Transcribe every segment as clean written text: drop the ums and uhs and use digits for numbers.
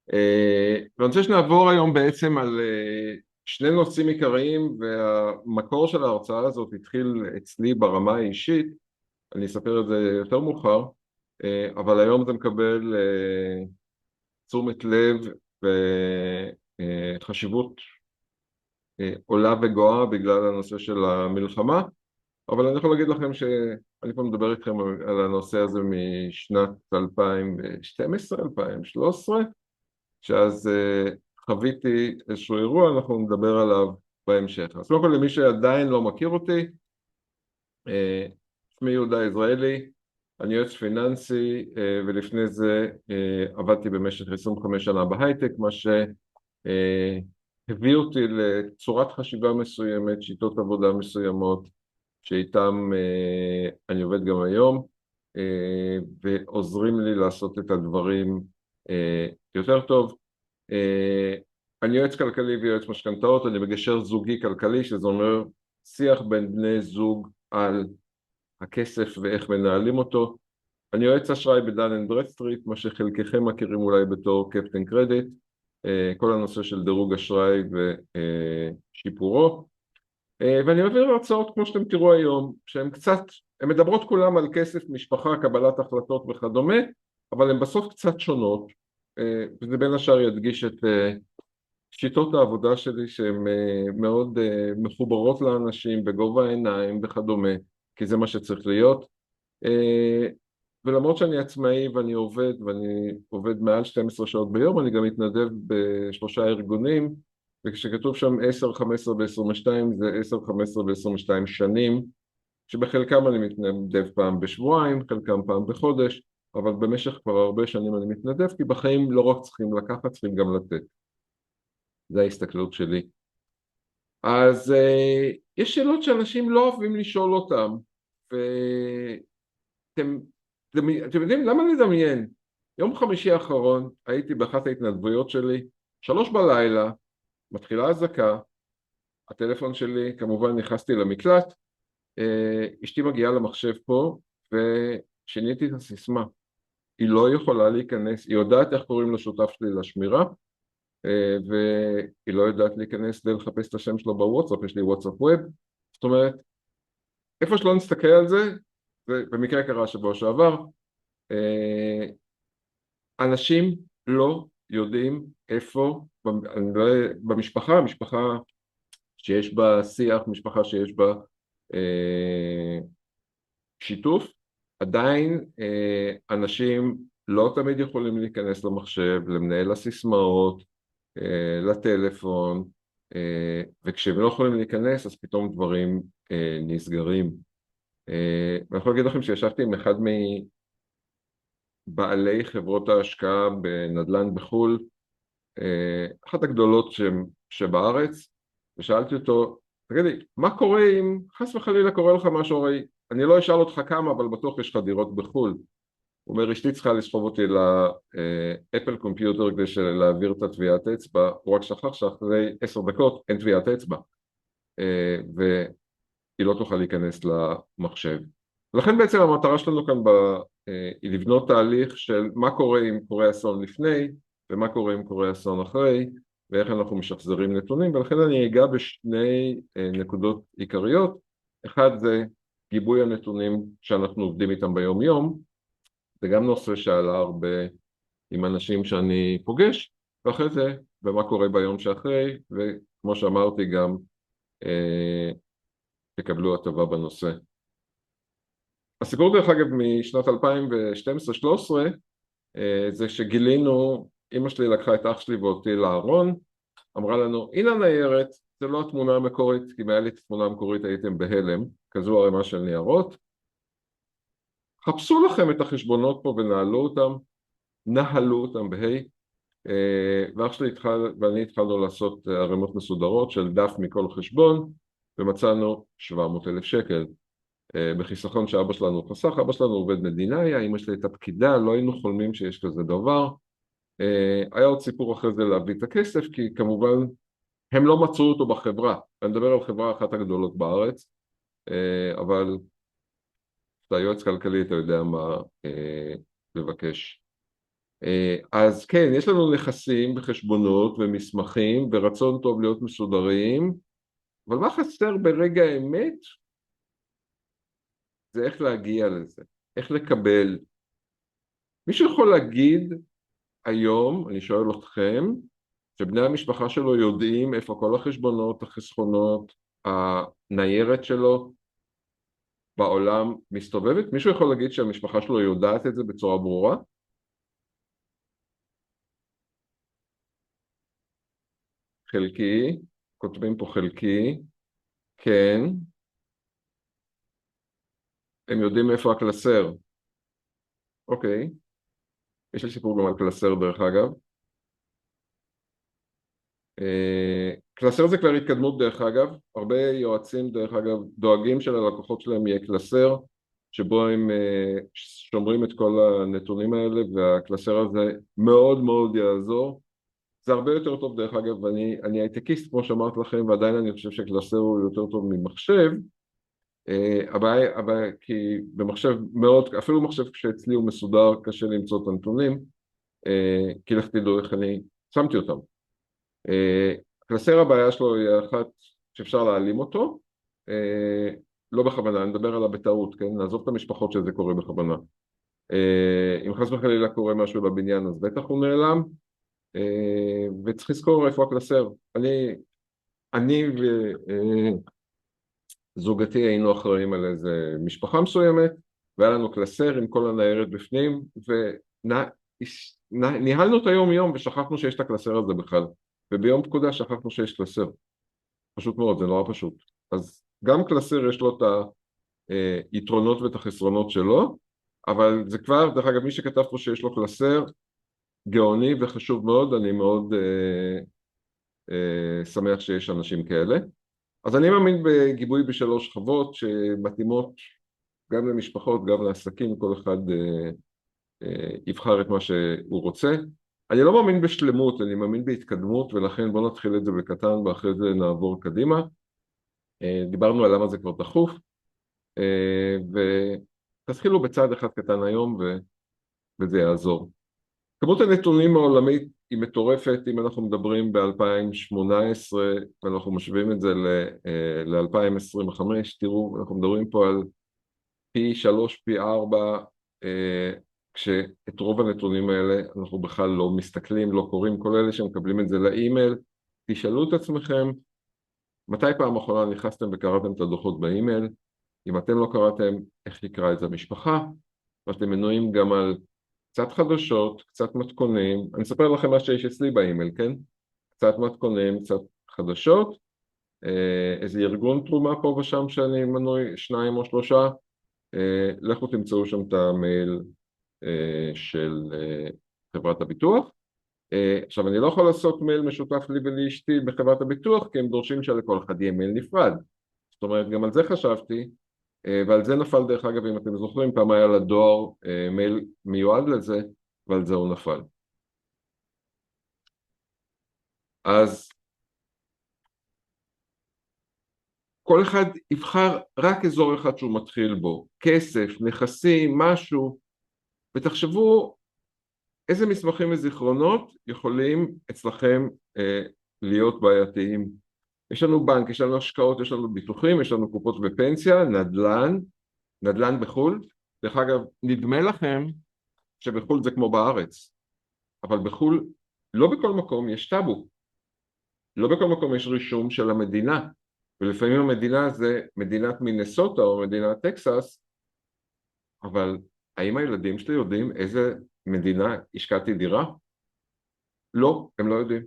ואני רוצה שנעבור היום בעצם על שני נושאים עיקריים, והמקור של ההרצאה הזאת התחיל אצלי ברמה האישית. אני אספר את זה יותר מאוחר, אבל היום זה מקבל תשומת לב וחשיבות עולה וגואה בגלל הנושא של המלחמה. אבל אני יכול להגיד לכם שאני פה מדבר איתכם על הנושא הזה משנת 2012-2013, שאז חוויתי איזשהו אירוע, אנחנו נדבר עליו בהמשך. אז קודם כל, למי שעדיין לא מכיר אותי, שמי יהודה יזרעאלי, אני יועץ פיננסי, ולפני זה עבדתי במשך 25 שנה בהייטק, מה שהביא אותי לצורת חשיבה מסוימת, שיטות עבודה מסוימות, שאיתם אני עובד גם היום, ועוזרים לי לעשות את הדברים יותר טוב. אני יועץ כלכלי ויועץ משכנתאות, אני מגשר זוגי כלכלי, שזה אומר שיח בין בני זוג על הכסף ואיך מנהלים אותו. אני יועץ אשראי בדן אנד ברדסטריט, מה שחלקכם מכירים אולי בתור קפטן קרדיט, כל הנושא של דירוג אשראי ושיפורו. ואני מעביר הרצאות כמו שאתם תראו היום, שהן קצת, הן מדברות כולם על כסף, משפחה, קבלת החלטות וכדומה, אבל הן בסוף קצת שונות, וזה בין השאר ידגיש את שיטות העבודה שלי שהן מאוד מחוברות לאנשים בגובה העיניים וכדומה, כי זה מה שצריך להיות. ולמרות שאני עצמאי ואני עובד מעל 12 שעות ביום, אני גם מתנדב בשלושה ארגונים, וכשכתוב שם 10, 15 ו-22 זה 10, 15 ו-22 שנים, שבחלקם אני מתנדב פעם בשבועיים, חלקם פעם בחודש, אבל במשך כבר הרבה שנים אני מתנדב, כי בחיים לא רק צריכים לקחת, צריכים גם לתת. זו ההסתכלות שלי. אז יש שאלות שאנשים לא אוהבים לשאול אותם, ואתם יודעים למה לדמיין? יום חמישי האחרון הייתי באחת ההתנדבויות שלי, 3 בלילה, מתחילה אזעקה, הטלפון שלי, כמובן נכנסתי למקלט, אשתי מגיעה למחשב פה ושיניתי את הסיסמה. היא לא יכולה להיכנס, היא יודעת איך קוראים לשותף שלי לשמירה, והיא לא יודעת להיכנס ולחפש את השם שלו בוואטסאפ, יש לי וואטסאפ ווב. זאת אומרת, איפה שלא נסתכל על זה, ובמקרה קרה שבוע שעבר, אנשים לא יודעים איפה, במשפחה, משפחה שיש בה שיח, משפחה שיש בה שיתוף, עדיין אנשים לא תמיד יכולים להיכנס למחשב, למנהל הסיסמאות, לטלפון, וכשהם לא יכולים להיכנס אז פתאום דברים נסגרים. ואני יכול להגיד לכם שישבתי עם אחד מבעלי חברות ההשקעה בנדל"ן בחו"ל, אחת הגדולות שבארץ, ושאלתי אותו, תגיד לי, מה קורה אם חס וחלילה קורה לך משהו? הרי אני לא אשאל אותך כמה, אבל בטוח יש לך דירות בחו"ל. הוא אומר, אשתי צריכה לסחוב אותי לאפל קומפיוטר כדי להעביר את הטביעת אצבע, הוא רק שכח שאחרי 10 דקות אין טביעת אצבע, והיא לא תוכל להיכנס למחשב. ולכן בעצם המטרה שלנו כאן היא לבנות תהליך של מה קורה אם קורה אסון לפני, ומה קורה אם קורה אסון אחרי, ואיך אנחנו משחזרים נתונים, ולכן אני אגע בשני נקודות עיקריות. אחד זה גיבוי הנתונים שאנחנו עובדים איתם ביום יום, זה גם נושא שעלה הרבה עם אנשים שאני פוגש, ואחרי זה ומה קורה ביום שאחרי, וכמו שאמרתי גם תקבלו הטבה בנושא. הסיפור דרך אגב משנת 2012-13 זה שגילינו, אמא שלי לקחה את אח שלי ואותי לארון, אמרה לנו, הנה ניירת, זה לא התמונה המקורית, כי אם היה לי את התמונה המקורית הייתם בהלם, כזו ערימה של ניירות, חפשו לכם את החשבונות פה נהלו אותם בהי, ואח שלי ואני התחלנו לעשות ערימות מסודרות של דף מכל חשבון, ומצאנו 700,000 שקל. בחיסכון שאבא שלנו חסך, אבא שלנו עובד מדינה, אמא שלי הייתה פקידה, לא היינו חולמים שיש כזה דבר. היה עוד סיפור אחרי זה להביא את הכסף, כי כמובן הם לא מצאו אותו בחברה, אני מדבר על חברה אחת הגדולות בארץ, אבל אתה יועץ כלכלי, אתה יודע מה לבקש. אז כן, יש לנו נכסים וחשבונות ומסמכים ורצון טוב להיות מסודרים, אבל מה חסר ברגע האמת זה איך להגיע לזה, איך לקבל. מישהו יכול להגיד היום, אני שואל אתכם, שבני המשפחה שלו יודעים איפה כל החשבונות, החסכונות, הניירת שלו בעולם מסתובבת? מישהו יכול להגיד שהמשפחה שלו יודעת את זה בצורה ברורה? חלקי, כותבים פה חלקי, כן, הם יודעים איפה הקלסר, אוקיי, יש לי סיפור גם על קלסר דרך אגב. קלסר זה כבר התקדמות דרך אגב, הרבה יועצים דרך אגב דואגים שללקוחות שלהם יהיה קלסר שבו הם שומרים את כל הנתונים האלה, והקלסר הזה מאוד מאוד יעזור. זה הרבה יותר טוב דרך אגב, אני הייטקיסט כמו שאמרת לכם, ועדיין אני חושב שקלסר הוא יותר טוב ממחשב. הבעיה כי במחשב מאוד, אפילו מחשב שאצלי הוא מסודר קשה למצוא את הנתונים, כי לך תדעו איך אני שמתי אותם. קלסר הבעיה שלו היא אחת שאפשר להעלים אותו, לא בכוונה, אני מדבר עליו בטעות, כן? נעזוב את המשפחות שזה קורה בכוונה. אם חס וחלילה קורה משהו בבניין אז בטח הוא נעלם, וצריך לזכור איפה הקלסר. אני וזוגתי היינו אחראים על איזה משפחה מסוימת, והיה לנו קלסר עם כל הניירת בפנים, וניהלנו את היום יום ושכחנו שיש את הקלסר הזה בכלל, וביום פקודה שכחנו שיש קלסר. פשוט מאוד, זה נורא פשוט. אז גם קלסר יש לו את היתרונות ואת החסרונות שלו, אבל זה כבר, דרך אגב, מי שכתב פה שיש לו קלסר, גאוני וחשוב מאוד, אני מאוד שמח שיש אנשים כאלה. אז אני מאמין בגיבוי בשלוש שכבות שמתאימות גם למשפחות, גם לעסקים, כל אחד יבחר את מה שהוא רוצה. אני לא מאמין בשלמות, אני מאמין בהתקדמות, ולכן בואו נתחיל את זה בקטן ואחרי זה נעבור קדימה. דיברנו על למה זה כבר דחוף, ותתחילו בצעד אחד קטן היום וזה יעזור. כמות הנתונים העולמית היא מטורפת. אם אנחנו מדברים ב-2018 ואנחנו משווים את זה ל-2025, תראו, אנחנו מדברים פה על פי 3, פי 4, כשאת רוב הנתונים האלה אנחנו בכלל לא מסתכלים, לא קוראים. כל אלה שמקבלים את זה לאימייל, תשאלו את עצמכם, מתי פעם אחרונה נכנסתם וקראתם את הדוחות באימייל? אם אתם לא קראתם, איך יקרא את זה המשפחה? ואתם מנויים גם על קצת חדשות, קצת מתכונים. אני אספר לכם מה שיש אצלי באימייל, כן? קצת מתכונים, קצת חדשות, איזה ארגון תרומה פה ושם שאני מנוי, 2 או 3, לכו תמצאו שם את המייל של חברת הביטוח. עכשיו אני לא יכול לעשות מייל משותף לי ולאשתי בחברת הביטוח, כי הם דורשים שלכל אחד יהיה מייל נפרד. זאת אומרת, גם על זה חשבתי, ועל זה נפל דרך אגב, אם אתם זוכרים, פעם היה לדואר מייל מיועד לזה, ועל זה הוא נפל. אז כל אחד יבחר רק אזור אחד שהוא מתחיל בו, כסף, נכסים, משהו, ותחשבו איזה מסמכים וזיכרונות יכולים אצלכם להיות בעייתיים. יש לנו בנק, יש לנו השקעות, יש לנו ביטוחים, יש לנו קופות בפנסיה, נדל"ן בחו"ל. דרך אגב, נדמה לכם שבחו"ל זה כמו בארץ, אבל בחו"ל לא בכל מקום יש טאבו, לא בכל מקום יש רישום של המדינה, ולפעמים המדינה זה מדינת מינסוטה או מדינת טקסס, אבל האם הילדים שלי יודעים איזה מדינה השקעתי דירה? לא, הם לא יודעים.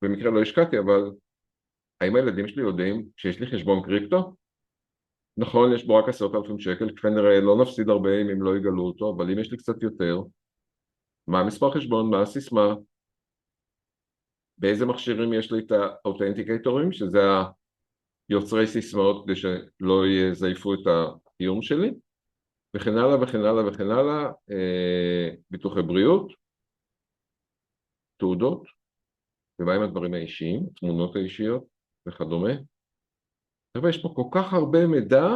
במקרה לא השקעתי, אבל האם הילדים שלי יודעים שיש לי חשבון קריפטו? נכון, יש בו רק 10,000 שקל, כנראה לא נפסיד הרבה אם הם לא יגלו אותו, אבל אם יש לי קצת יותר, מה המספר חשבון, מה הסיסמה, באיזה מכשירים יש לי את האותנטיקטורים, שזה היוצרי סיסמאות כדי שלא יזייפו את הקיום שלי, וכן הלאה וכן הלאה וכן הלאה, ביטוחי בריאות, תעודות, ומה עם הדברים האישיים, תמונות האישיות וכדומה. אבל יש פה כל כך הרבה מידע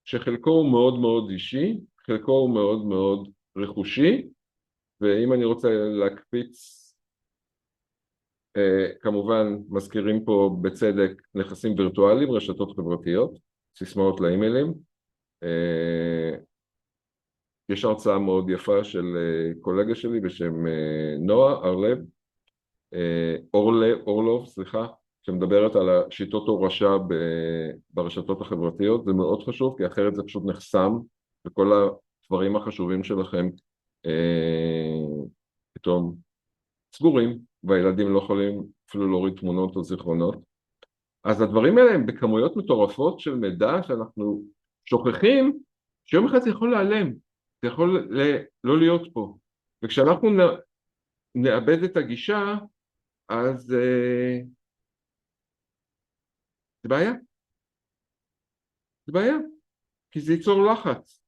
שחלקו הוא מאוד מאוד אישי, חלקו הוא מאוד מאוד רכושי, ואם אני רוצה להקפיץ, כמובן מזכירים פה בצדק נכסים וירטואליים, רשתות חברתיות, סיסמאות לאימיילים. יש הרצאה מאוד יפה של קולגה שלי בשם נועה אורלוב, סליחה, שמדברת על השיטות הורשה ברשתות החברתיות. זה מאוד חשוב, כי אחרת זה פשוט נחסם, וכל הדברים החשובים שלכם פתאום סגורים, והילדים לא יכולים אפילו להוריד תמונות או זיכרונות. אז הדברים האלה הם בכמויות מטורפות של מידע שאנחנו שוכחים שיום אחד זה יכול להיעלם, זה יכול לא להיות פה. וכשאנחנו נאבד את הגישה, אז זה בעיה. זה בעיה, כי זה ייצור לחץ.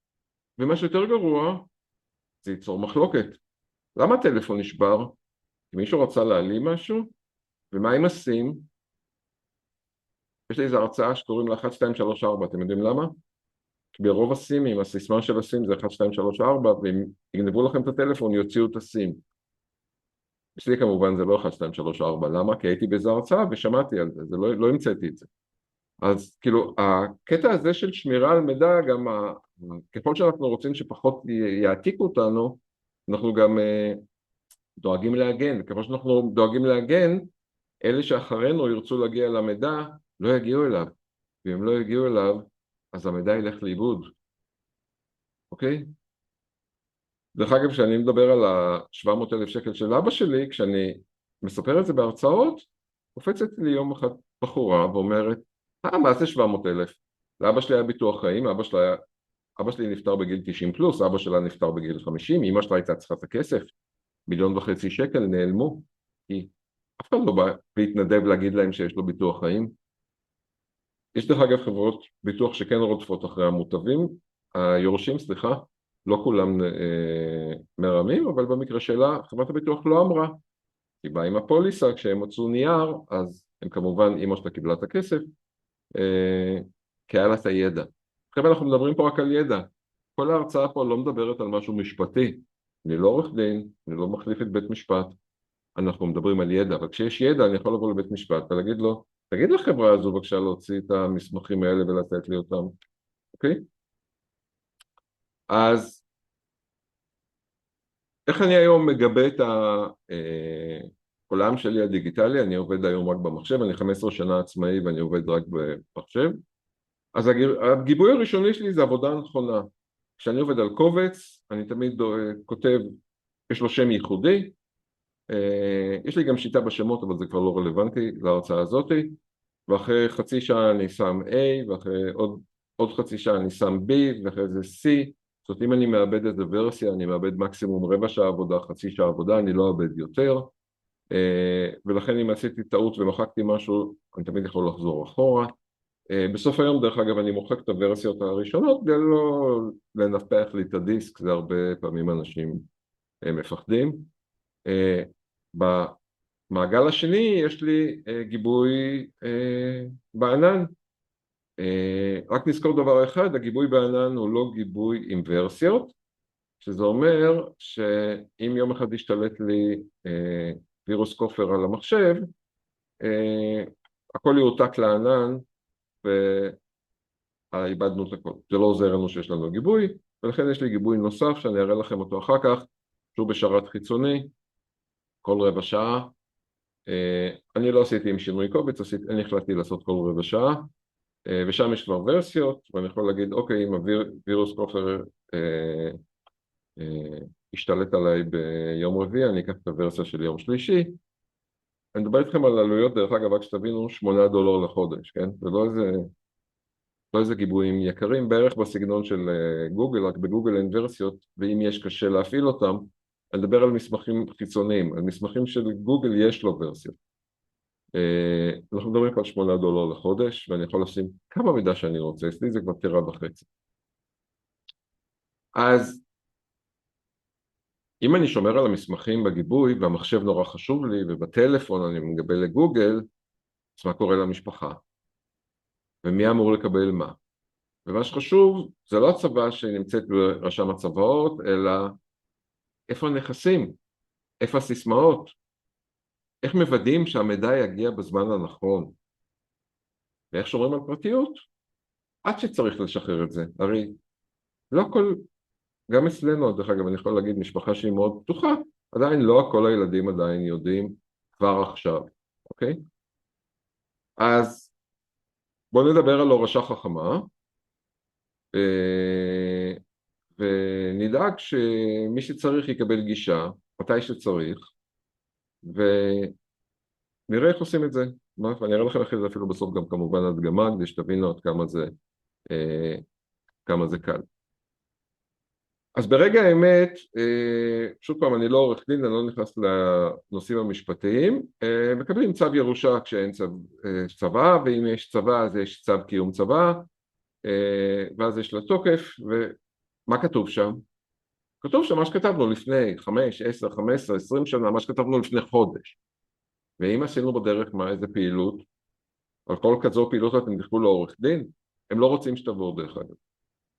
ומה שיותר גרוע, זה ייצור מחלוקת. למה הטלפון נשבר? כי מישהו רצה להעלים משהו? ומה עם הסים? יש לי איזו הרצאה שקוראים לה 1, 2, 3, 4, אתם יודעים למה? כי ברוב הסימים, הסיסמה של הסים זה 1, 2, 3, 4, ואם יגנבו לכם את הטלפון, יוציאו את הסים. אצלי כמובן זה לא 1, 2, 3, 4, למה? כי הייתי באיזו הרצאה ושמעתי על זה, לא המצאתי את זה. אז כאילו, הקטע הזה של שמירה על מידע, גם ככל שאנחנו רוצים שפחות יעתיקו אותנו, אנחנו גם דואגים להגן, ככל שאנחנו דואגים להגן, אלה שאחרינו ירצו להגיע למידע, לא יגיעו אליו, ואם לא יגיעו אליו, אז המידע ילך לאיבוד, אוקיי? דרך אגב, כשאני מדבר על ה-700,000 שקל של אבא שלי, כשאני מספר את זה בהרצאות, קופצת לי יום אחד בחורה ואומרת, מה זה 700,000? לאבא שלי היה ביטוח חיים, אבא שלי נפטר בגיל 90 פלוס, אבא שלה נפטר בגיל 50, אמא שלה הייתה צריכה את הכסף, 1.5 מיליון שקל נעלמו, כי אף אחד לא בא להתנדב להגיד להם שיש לו ביטוח חיים. יש דרך אגב חברות ביטוח שכן רודפות אחרי המוטבים, היורשים, סליחה, לא כולם מרמים, אבל במקרה שלה חברת הביטוח לא אמרה, היא באה עם הפוליסה, כשהם מצאו נייר, אז הם כמובן, אמא שלה קיבלה את הכסף, כי היה לה את הידע. עכשיו אנחנו מדברים פה רק על ידע, כל ההרצאה פה לא מדברת על משהו משפטי, אני לא עורך דין, אני לא מחליף את בית משפט, אנחנו מדברים על ידע, אבל כשיש ידע אני יכול לבוא לבית משפט ולהגיד לו, תגיד לחברה הזו בבקשה להוציא את המסמכים האלה ולתת לי אותם, אוקיי? אז איך אני היום מגבה את העולם שלי הדיגיטלי? אני עובד היום רק במחשב, אני 15 שנה עצמאי ואני עובד רק במחשב. אז הגיבוי הראשוני שלי זה עבודה נכונה. כשאני עובד על קובץ, אני תמיד כותב, יש לו שם ייחודי, יש לי גם שיטה בשמות, אבל זה כבר לא רלוונטי להרצאה הזאת, ואחרי חצי שעה אני שם A, ואחרי עוד חצי שעה אני שם B, ואחרי זה C, זאת אומרת אם אני מאבד איזה ורסיה, אני מאבד מקסימום רבע שעה עבודה, חצי שעה עבודה, אני לא אאבד יותר, ולכן אם עשיתי טעות ומחקתי משהו, אני תמיד יכול לחזור אחורה. בסוף היום דרך אגב אני מוחק את הוורסיות הראשונות, כדי לא לנפח לי את הדיסק, זה הרבה פעמים אנשים מפחדים. במעגל השני יש לי גיבוי בענן. רק נזכור דבר אחד, הגיבוי בענן הוא לא גיבוי עם ורסיות, שזה אומר שאם יום אחד ישתלט לי וירוס כופר על המחשב, הכל יעותק לענן ואיבדנו את הכל. זה לא עוזר לנו שיש לנו גיבוי, ולכן יש לי גיבוי נוסף שאני אראה לכם אותו אחר כך, שהוא בשרת חיצוני, כל רבע שעה. אני לא עשיתי עם שינוי קובץ, אני החלטתי לעשות כל רבע שעה, ושם יש כבר ורסיות, ואני יכול להגיד, אוקיי, אם הווירוס כופר ישתלט עליי ביום רביעי, אני אקח את הוורסיה של יום שלישי. אני מדבר איתכם על עלויות, דרך אגב, רק שתבינו, $8 לחודש, כן? זה לא איזה גיבויים יקרים, בערך בסגנון של גוגל, רק בגוגל אין ורסיות, ואם יש קשה להפעיל אותם, אני מדבר על מסמכים חיצוניים, על מסמכים של גוגל יש לו ורסיות. אנחנו מדברים על $8 לחודש, ואני יכול לשים כמה מידע שאני רוצה, אצלי זה כבר 1.5 TB. אז אם אני שומר על המסמכים בגיבוי, והמחשב נורא חשוב לי, ובטלפון אני מגבה לגוגל, אז מה קורה למשפחה? ומי אמור לקבל מה? ומה שחשוב, זה לא הצבא שנמצאת ברשם הצבאות, אלא איפה הנכסים? איפה הסיסמאות? איך מוודאים שהמידע יגיע בזמן הנכון? ואיך שומרים על פרטיות? עד שצריך לשחרר את זה. הרי לא הכל, גם אצלנו, דרך אגב, אני יכול להגיד, משפחה שהיא מאוד פתוחה, עדיין לא כל הילדים עדיין יודעים כבר עכשיו, אוקיי? אז בואו נדבר על הורשה חכמה, ונדאג שמי שצריך יקבל גישה, מתי שצריך, ונראה איך עושים את זה. ואני אראה לכם אחרי זה אפילו בסוף גם כמובן הדגמה, כדי שתבינו עד כמה זה קל. אז ברגע האמת, שוב פעם, אני לא עורך דין, אני לא נכנס לנושאים המשפטיים, מקבלים צו ירושה כשאין צבא, ואם יש צבא אז יש צו קיום צבא, ואז יש לה תוקף, ומה כתוב שם? כתוב שם מה שכתבנו לפני 5, 10, 15, 20 שנה, מה שכתבנו לפני חודש. ואם עשינו בדרך מה איזה פעילות, על כל כזו פעילות אתם תלכו לעורך דין, הם לא רוצים שתבואו דרך אגב.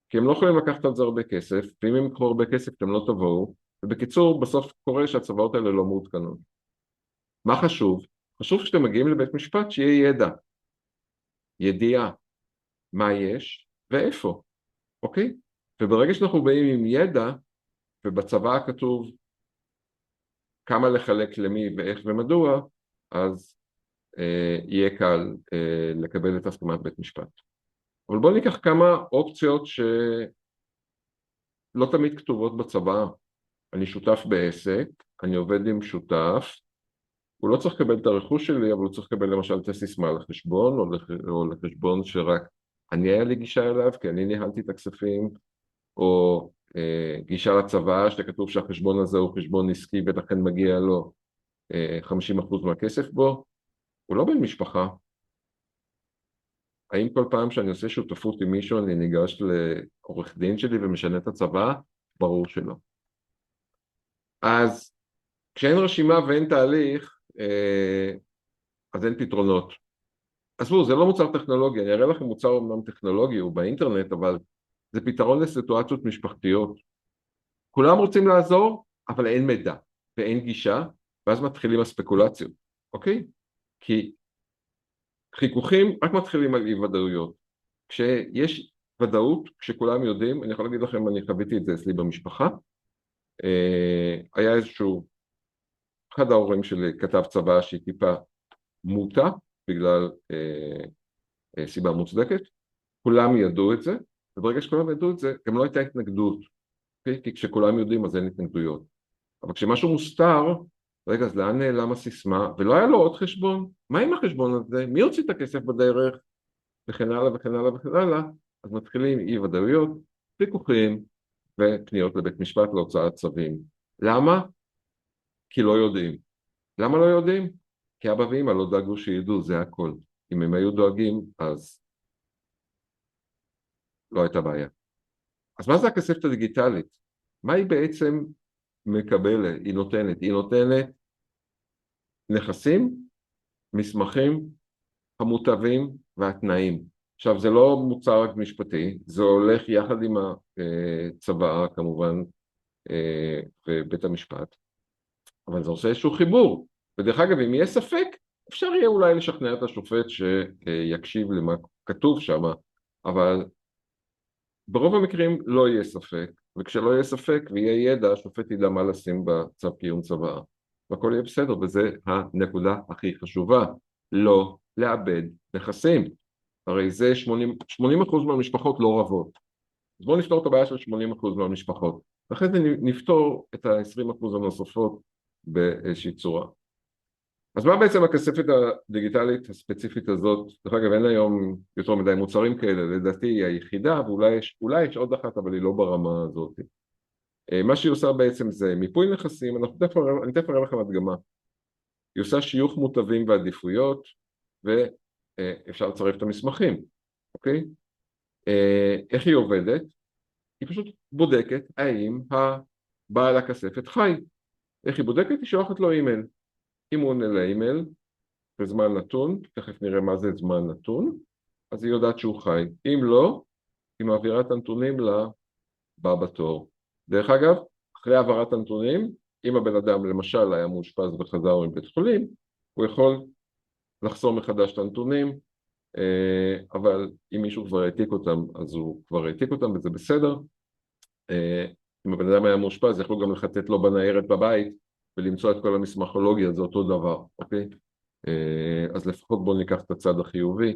כי הם לא יכולים לקחת על זה הרבה כסף, ואם הם יקחו הרבה כסף אתם לא תבואו, ובקיצור בסוף קורה שהצוואות האלה לא מעודכנות. מה חשוב? חשוב שאתם מגיעים לבית משפט שיהיה ידע, ידיעה, מה יש ואיפה, אוקיי? וברגע שאנחנו באים עם ידע, ובצוואה כתוב כמה לחלק למי ואיך ומדוע, אז יהיה קל לקבל את הסכמת בית משפט. אבל בואו ניקח כמה אופציות שלא תמיד כתובות בצוואה. אני שותף בעסק, אני עובד עם שותף, הוא לא צריך לקבל את הרכוש שלי, אבל הוא צריך לקבל למשל את הסיסמה לחשבון, או לחשבון שרק אני היה לי גישה אליו, כי אני ניהלתי את הכספים, או גישה לצבא, שכתוב שהחשבון הזה הוא חשבון עסקי, ולכן מגיע לו 50% מהכסף בו, הוא לא בן משפחה. האם כל פעם שאני עושה שותפות עם מישהו, אני ניגש לעורך דין שלי ומשנה את הצבא? ברור שלא. אז כשאין רשימה ואין תהליך, אז אין פתרונות. עזבו, זה לא מוצר טכנולוגי, אני אראה לכם מוצר אומנם טכנולוגי, הוא באינטרנט, אבל זה פתרון לסיטואציות משפחתיות. כולם רוצים לעזור, אבל אין מידע ואין גישה, ואז מתחילים הספקולציות, אוקיי? כי חיכוכים רק מתחילים על אי ודאויות. כשיש ודאות, כשכולם יודעים, אני יכול להגיד לכם, אני חוויתי את זה אצלי במשפחה, היה איזשהו, אחד ההורים שלי כתב צוואה שהיא טיפה מוטה, בגלל סיבה מוצדקת, כולם ידעו את זה, וברגע שכולם ידעו את זה, גם לא הייתה התנגדות, כי כשכולם יודעים אז אין התנגדויות. אבל כשמשהו מוסתר, רגע, אז לאן נעלם הסיסמה? ולא היה לו עוד חשבון? מה עם החשבון הזה? מי הוציא את הכסף בדרך? וכן הלאה וכן הלאה וכן הלאה, אז מתחילים אי ודאויות, ויכוחים ופניות לבית משפט להוצאת צווים. למה? כי לא יודעים. למה לא יודעים? כי אבא ואמא לא דאגו שידעו, זה הכל. אם הם היו דואגים, אז לא הייתה בעיה. אז מה זה הכספת הדיגיטלית? מה היא בעצם מקבלת? היא נותנת נכסים, מסמכים, המוטבים והתנאים. עכשיו זה לא מוצר רק משפטי, זה הולך יחד עם הצוואה כמובן ובית המשפט, אבל זה עושה איזשהו חיבור, ודרך אגב אם יהיה ספק אפשר יהיה אולי לשכנע את השופט שיקשיב למה כתוב שם, אבל ברוב המקרים לא יהיה ספק, וכשלא יהיה ספק ויהיה ידע, השופט ידע מה לשים בצו קיום צוואה, והכל יהיה בסדר, וזה הנקודה הכי חשובה, לא לאבד נכסים. הרי זה 80% מהמשפחות לא רבות. אז בואו נפתור את הבעיה של 80% מהמשפחות, ואחרי זה נפתור את ה-20% הנוספות באיזושהי צורה. אז מה בעצם הכספת הדיגיטלית הספציפית הזאת? דרך אגב, אין היום יותר מדי מוצרים כאלה, לדעתי היא היחידה, ואולי יש עוד אחת, אבל היא לא ברמה הזאת. מה שהיא עושה בעצם זה מיפוי נכסים, אני תכף אראה לכם הדגמה. היא עושה שיוך מוטבים ועדיפויות, ואפשר לצרף את המסמכים, אוקיי? איך היא עובדת? היא פשוט בודקת האם הבעל הכספת חי. איך היא בודקת? היא שולחת לו אימייל. אם הוא עונה לאימייל בזמן נתון, תכף נראה מה זה זמן נתון, אז היא יודעת שהוא חי. אם לא, היא מעבירה את הנתונים לבא בתור. דרך אגב, אחרי העברת הנתונים, אם הבן אדם למשל היה מאושפז וחזר מבית חולים, הוא יכול לחסום מחדש את הנתונים, אבל אם מישהו כבר העתיק אותם, אז הוא כבר העתיק אותם וזה בסדר. אם הבן אדם היה מאושפז, יכלו גם לחטט לו בניירת בבית ולמצוא את כל המסמכולוגיה, זה אותו דבר, אוקיי? אז לפחות בואו ניקח את הצד החיובי,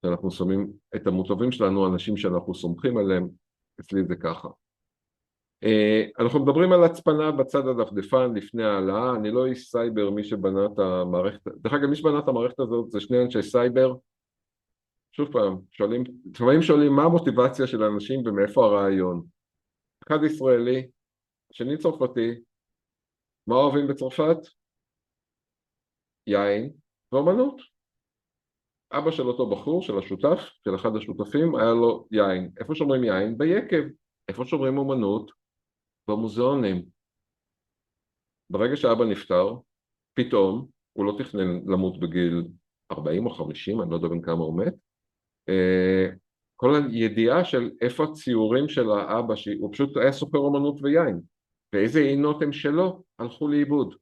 שאנחנו שמים את המוטבים שלנו, אנשים שאנחנו סומכים עליהם, אצלי זה ככה. אנחנו מדברים על הצפנה בצד הדפדפן לפני העלאה, אני לא איש סייבר, מי שבנה את המערכת, דרך אגב מי שבנה את המערכת הזאת זה שני אנשי סייבר, שוב פעם, לפעמים שואלים מה המוטיבציה של האנשים ומאיפה הרעיון. אחד ישראלי, שני צרפתי, מה אוהבים בצרפת? יין ואומנות. אבא של אותו בחור, של השותף, של אחד השותפים, היה לו יין. איפה שומרים יין? ביקב. איפה שומרים אומנות? במוזיאונים. ברגע שאבא נפטר, פתאום, הוא לא תכנן למות בגיל 40 או 50, אני לא יודע בין כמה הוא מת, כל הידיעה של איפה הציורים של האבא, שהוא פשוט היה סוחר אומנות ויין, ואיזה עינות הם שלו, הלכו לאיבוד.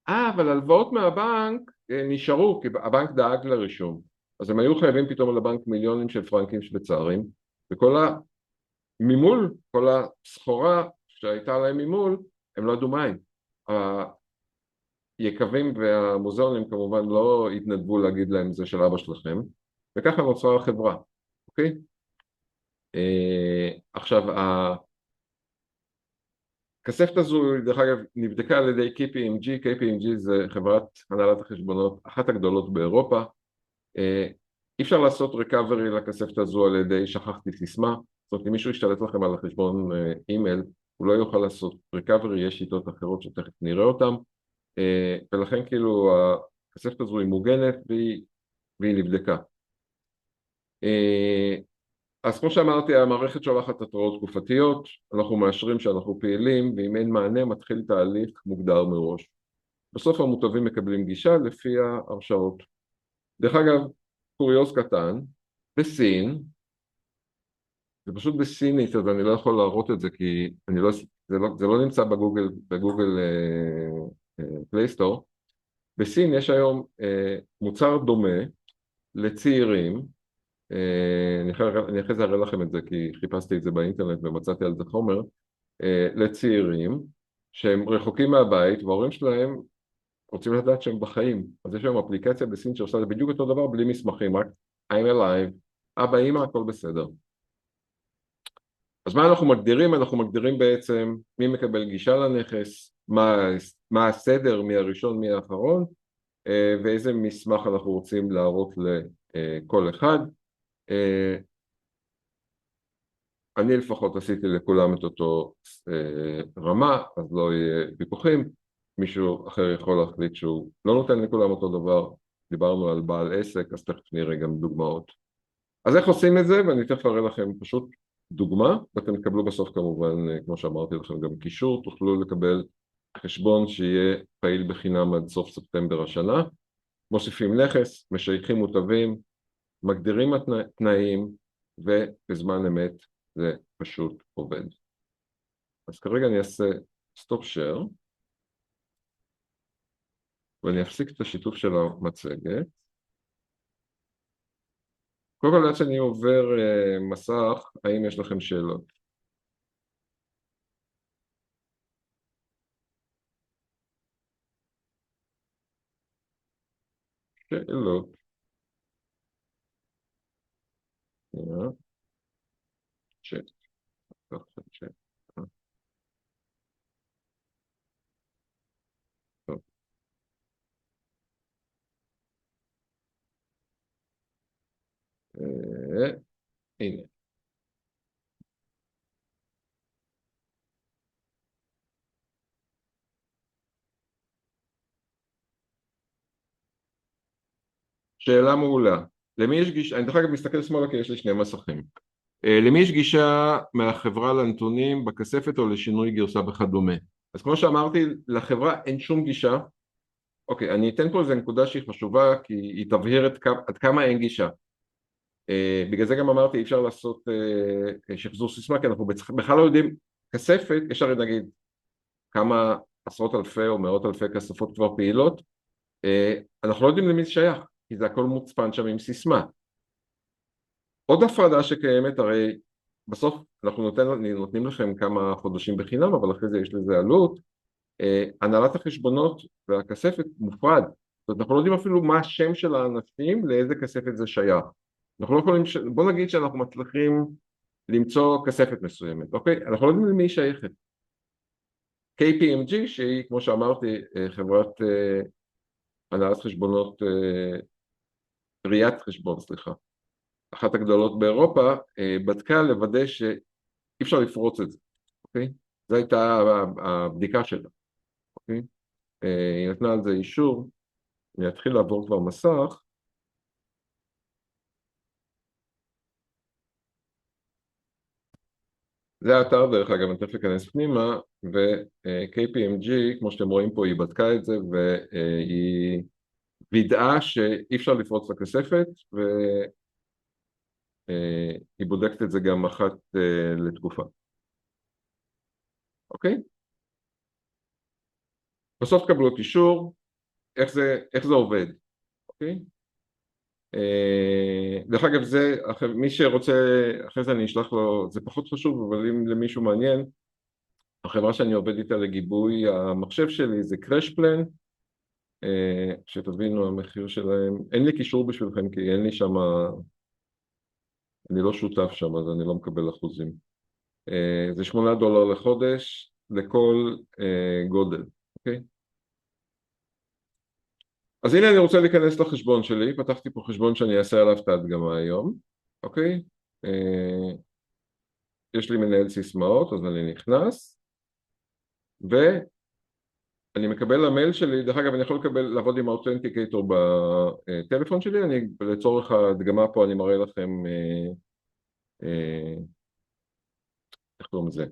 אבל הלוואות מהבנק נשארו, כי הבנק דאג לרישום. אז הם היו חייבים פתאום על הבנק מיליונים של פרנקים שוויצריים, וכל המימול, כל הסחורה שהייתה להם ממול, הם לא ידעו מים. היקבים והמוזיאונים כמובן לא התנדבו להגיד להם זה של אבא שלכם, וככה נוצרה החברה, אוקיי? עכשיו, הכספת הזו, דרך אגב, נבדקה על ידי KPMG, KPMG זה חברת הנהלת החשבונות, אחת הגדולות באירופה, אי אפשר לעשות ריקאברי לכספת הזו על ידי שכחתי סיסמה, זאת אומרת, אם מישהו ישתלט לכם על החשבון אימייל, הוא לא יוכל לעשות ריקאברי, יש שיטות אחרות שתכף נראה אותן, ולכן כאילו הכספת הזו היא מוגנת והיא נבדקה. אז כמו שאמרתי, המערכת שולחת התראות תקופתיות, אנחנו מאשרים שאנחנו פעילים, ואם אין מענה מתחיל תהליך מוגדר מראש. בסוף המוטבים מקבלים גישה לפי ההרשאות. דרך אגב, קוריוז קטן, בסין, זה פשוט בסינית, אז אני לא יכול להראות את זה, כי זה לא נמצא בגוגל פלייסטור. בסין יש היום מוצר דומה לצעירים, אני אחרי זה אראה לכם את זה, כי חיפשתי את זה באינטרנט ומצאתי על זה חומר, לצעירים שהם רחוקים מהבית, וההורים שלהם רוצים לדעת שהם בחיים. אז יש היום אפליקציה בסין שעושה זה בדיוק אותו דבר, בלי מסמכים, רק I'm alive, אבא, אמא, הכל בסדר. אז מה אנחנו מגדירים? אנחנו מגדירים בעצם מי מקבל גישה לנכס, מה הסדר, מי הראשון, מי האחרון, ואיזה מסמך אנחנו רוצים להראות לכל אחד. אני לפחות עשיתי לכולם את אותו רמה, אז לא יהיה ויכוחים, מישהו אחר יכול להחליט שהוא לא נותן לכולם אותו דבר, דיברנו על בעל עסק, אז תכף נראה גם דוגמאות. אז איך עושים את זה? ואני תכף אראה לכם פשוט דוגמה, ואתם תקבלו בסוף כמובן, כמו שאמרתי לכם, גם קישור, תוכלו לקבל חשבון שיהיה פעיל בחינם עד סוף ספטמבר השנה, מוסיפים נכס, משייכים מוטבים, מגדירים התנאים, ובזמן אמת זה פשוט עובד. אז כרגע אני אעשה סטופ שייר, ואני אפסיק את השיתוף של המצגת. קודם כל עד שאני עובר מסך, האם יש לכם שאלות? שאלות. צ'אט. צ'אט. טוב. הנה. שאלה מעולה. למי יש גישה, אני דרך אגב מסתכל שמאלה כי יש לי שני מסכים. למי יש גישה מהחברה לנתונים בכספת או לשינוי גרסה וכדומה? אז כמו שאמרתי, לחברה אין שום גישה. אוקיי, אני אתן פה איזו נקודה שהיא חשובה, כי היא תבהיר עד כמה אין גישה. בגלל זה גם אמרתי, אי אפשר לעשות שחזור סיסמה, כי אנחנו בכלל לא יודעים, כספת, יש הרי נגיד, כמה עשרות אלפי או מאות אלפי כספות כבר פעילות, אנחנו לא יודעים למי זה שייך, כי זה הכל מוצפן שם עם סיסמה. עוד הפרדה שקיימת, הרי בסוף אנחנו נותנים לכם כמה חודשים בחינם, אבל אחרי זה יש לזה עלות, הנהלת החשבונות והכספת מופרד, זאת אומרת אנחנו לא יודעים אפילו מה השם של האנשים, לאיזה כספת זה שייך. אנחנו לא יכולים, בוא נגיד שאנחנו מצליחים למצוא כספת מסוימת, אוקיי? אנחנו לא יודעים למי היא שייכת. KPMG שהיא כמו שאמרתי חברת הנהלת חשבונות, ראיית חשבון סליחה, אחת הגדולות באירופה, בדקה לוודא שאי אפשר לפרוץ את זה, אוקיי? זו הייתה הבדיקה שלה, אוקיי? היא נתנה על זה אישור. אני אתחיל לעבור כבר מסך. זה האתר דרך אגב, אני תכף אכנס פנימה, ו-KPMG כמו שאתם רואים פה היא בדקה את זה והיא וידאה שאי אפשר לפרוץ לכספת, והיא בודקת את זה גם אחת לתקופה, אוקיי? בסוף תקבלו את אישור, איך זה עובד, אוקיי? דרך אגב זה, מי שרוצה, אחרי זה אני אשלח לו, זה פחות חשוב, אבל אם למישהו מעניין, החברה שאני עובד איתה לגיבוי המחשב שלי זה קרשפלן, שתבינו המחיר שלהם, אין לי קישור בשבילכם כי אין לי שם, אני לא שותף שם אז אני לא מקבל אחוזים. זה $8 לחודש לכל גודל, אוקיי? אז הנה אני רוצה להיכנס לחשבון שלי, פתחתי פה חשבון שאני אעשה עליו את ההדגמה היום, אוקיי? יש לי מנהל סיסמאות, אז אני נכנס, ואני מקבל למייל שלי, דרך אגב אני יכול לעבוד עם האותנטיקטור בטלפון שלי, אני לצורך ההדגמה פה אני מראה לכם, איך קוראים לזה?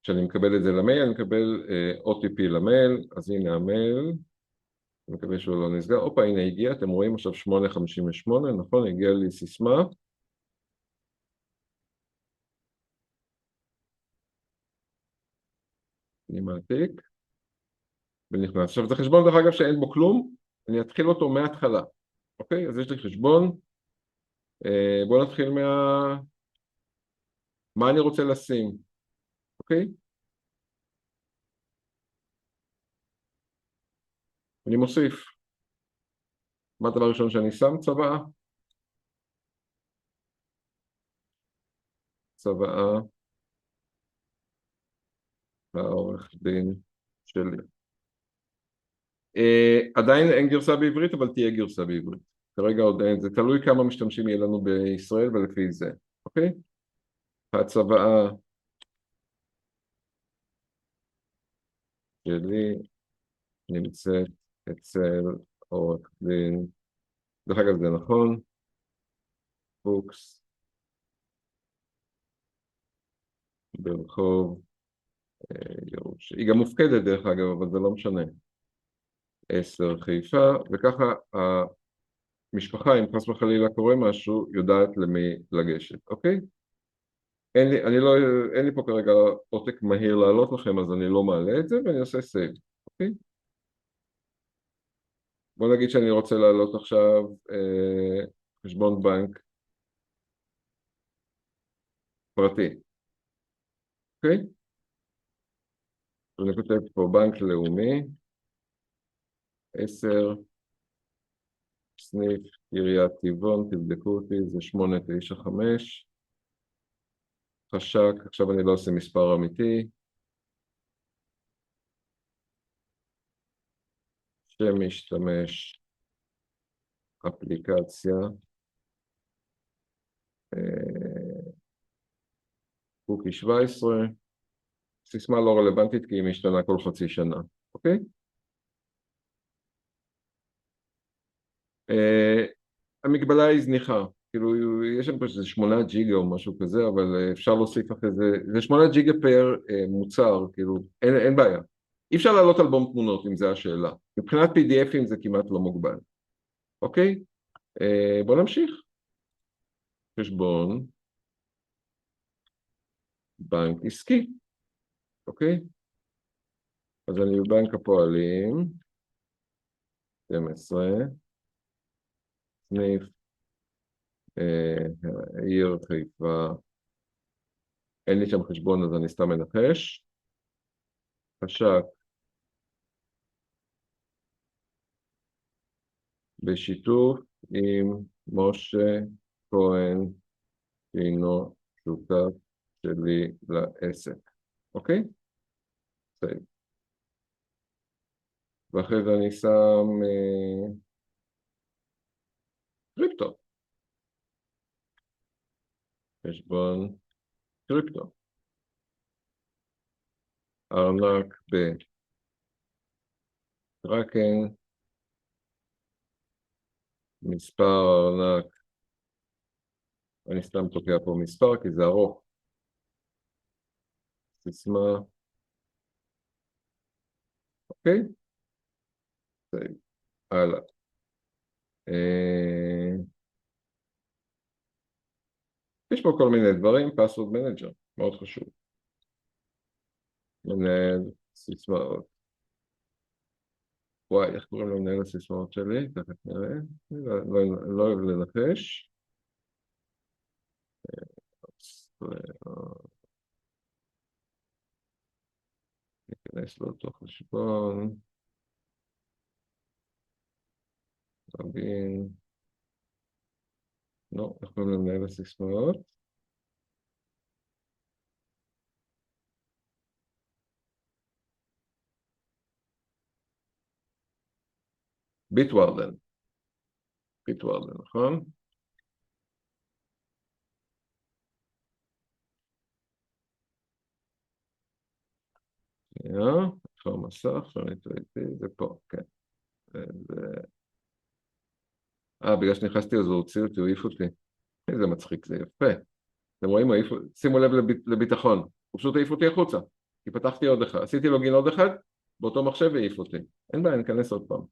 כשאני מקבל את זה למייל, אני מקבל OTP למייל, אז הנה המייל, אני מקווה שהוא לא נסגר, הופה הנה הגיע, אתם רואים עכשיו 858, נכון? הגיע לי סיסמה, אני מעתיק, ונכנס. עכשיו זה חשבון דרך אגב שאין בו כלום, אני אתחיל אותו מההתחלה, אוקיי? אז יש לי חשבון, בואו נתחיל מה אני רוצה לשים, אוקיי? אני מוסיף, מה הדבר הראשון שאני שם? צוואה, צוואה, העורך דין שלי. עדיין אין גרסה בעברית, אבל תהיה גרסה בעברית. כרגע עוד אין, זה תלוי כמה משתמשים יהיה לנו בישראל ולפי זה, אוקיי? הצוואה שלי נמצאת אצל עורך דין, דרך אגב זה נכון, פוקס, ברחוב, היא גם מופקדת דרך אגב, אבל זה לא משנה, 10 חיפה, וככה המשפחה, אם חס וחלילה קורה משהו, יודעת למי לגשת, אוקיי? אין לי פה כרגע עותק מהיר לעלות לכם, אז אני לא מעלה את זה, ואני עושה סייב, אוקיי? בוא נגיד שאני רוצה לעלות עכשיו חשבון בנק פרטי, אוקיי? אני כותב פה בנק לאומי, 10, סניף עיריית טבעון, תבדקו אותי, זה 895, חשק, עכשיו אני לא עושה מספר אמיתי, שם משתמש, אפליקציה, קוקי 17, סיסמה לא רלוונטית כי היא משתנה כל חצי שנה, אוקיי? המגבלה היא זניחה, כאילו יש שם פשוט 8 ג'יגה או משהו כזה, אבל אפשר להוסיף אחרי זה, זה 8 ג'יגה פר מוצר, כאילו אין בעיה. אי אפשר לעלות אלבום תמונות אם זה השאלה, מבחינת PDFים זה כמעט לא מוגבל, אוקיי? בוא נמשיך. חשבון בנק עסקי, אוקיי? אז אני בבנק הפועלים, 12, סניף העיר חיפה, אין לי שם חשבון אז אני סתם מנחש, חשק בשיתוף עם משה כהן, שהינו שותף שלי לעסק, אוקיי? סייב. ואחרי זה אני שם קריפטו, חשבון קריפטו, ארנק בטרקן, מספר ארנק, אני סתם תוקע פה מספר כי זה ארוך, סיסמה, אוקיי? סייב. הלאה. יש פה כל מיני דברים, password manager, מאוד חשוב. מנהל סיסמאות. וואי, איך קוראים למנהל הסיסמאות שלי? תכף נראה. לא אוהב לנחש. ניכנס לאותו חשבון. רבין. לא, איך קוראים למנהל הסיסמאות? ביטוורדן. ביטוורדן, נכון? איפה המסך? שאני טועיתי, זה פה, כן. בגלל שנכנסתי אז הוא הוציא אותי, הוא העיף אותי. איזה מצחיק, זה יפה. אתם רואים, שימו לב לביטחון. הוא פשוט העיף אותי החוצה. כי פתחתי עוד אחד, עשיתי לוגין עוד אחד, באותו מחשב העיף אותי. אין בעיה, ניכנס עוד פעם.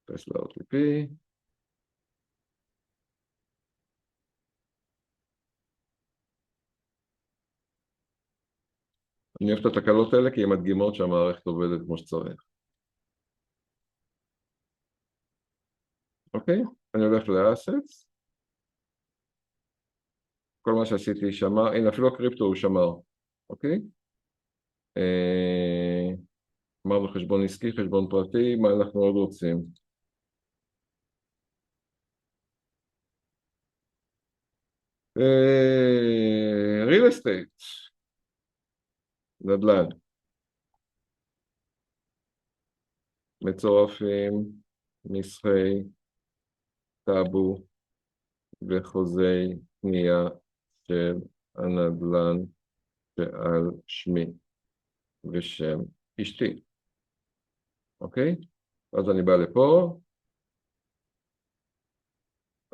פס ל-OTP. אני אוהב את התקלות האלה כי הן מדגימות שהמערכת עובדת כמו שצריך. אוקיי? אני הולך ל-Assets. כל מה שעשיתי שמר, הנה אפילו הקריפטו הוא שמר. אוקיי? אמרנו חשבון עסקי, חשבון פרטי, מה אנחנו עוד רוצים? real estate, נדל"ן, מצורפים, מסחי, טאבו וחוזי קנייה של הנדל"ן שעל שמי ושם אשתי, אוקיי? אז אני בא לפה,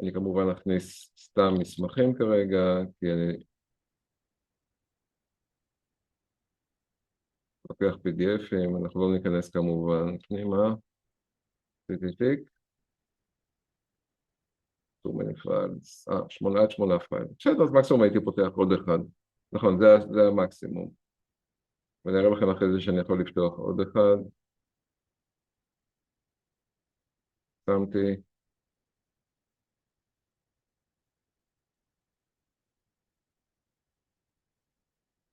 אני כמובן אכניס סתם מסמכים כרגע, כי אני לוקח PDF'ים, אנחנו לא ניכנס כמובן פנימה, תיק, too many files, 8 פייל, בסדר, אז מקסימום הייתי פותח עוד אחד, נכון, זה המקסימום, ואני אראה לכם אחרי זה שאני יכול לפתוח עוד אחד, שמתי,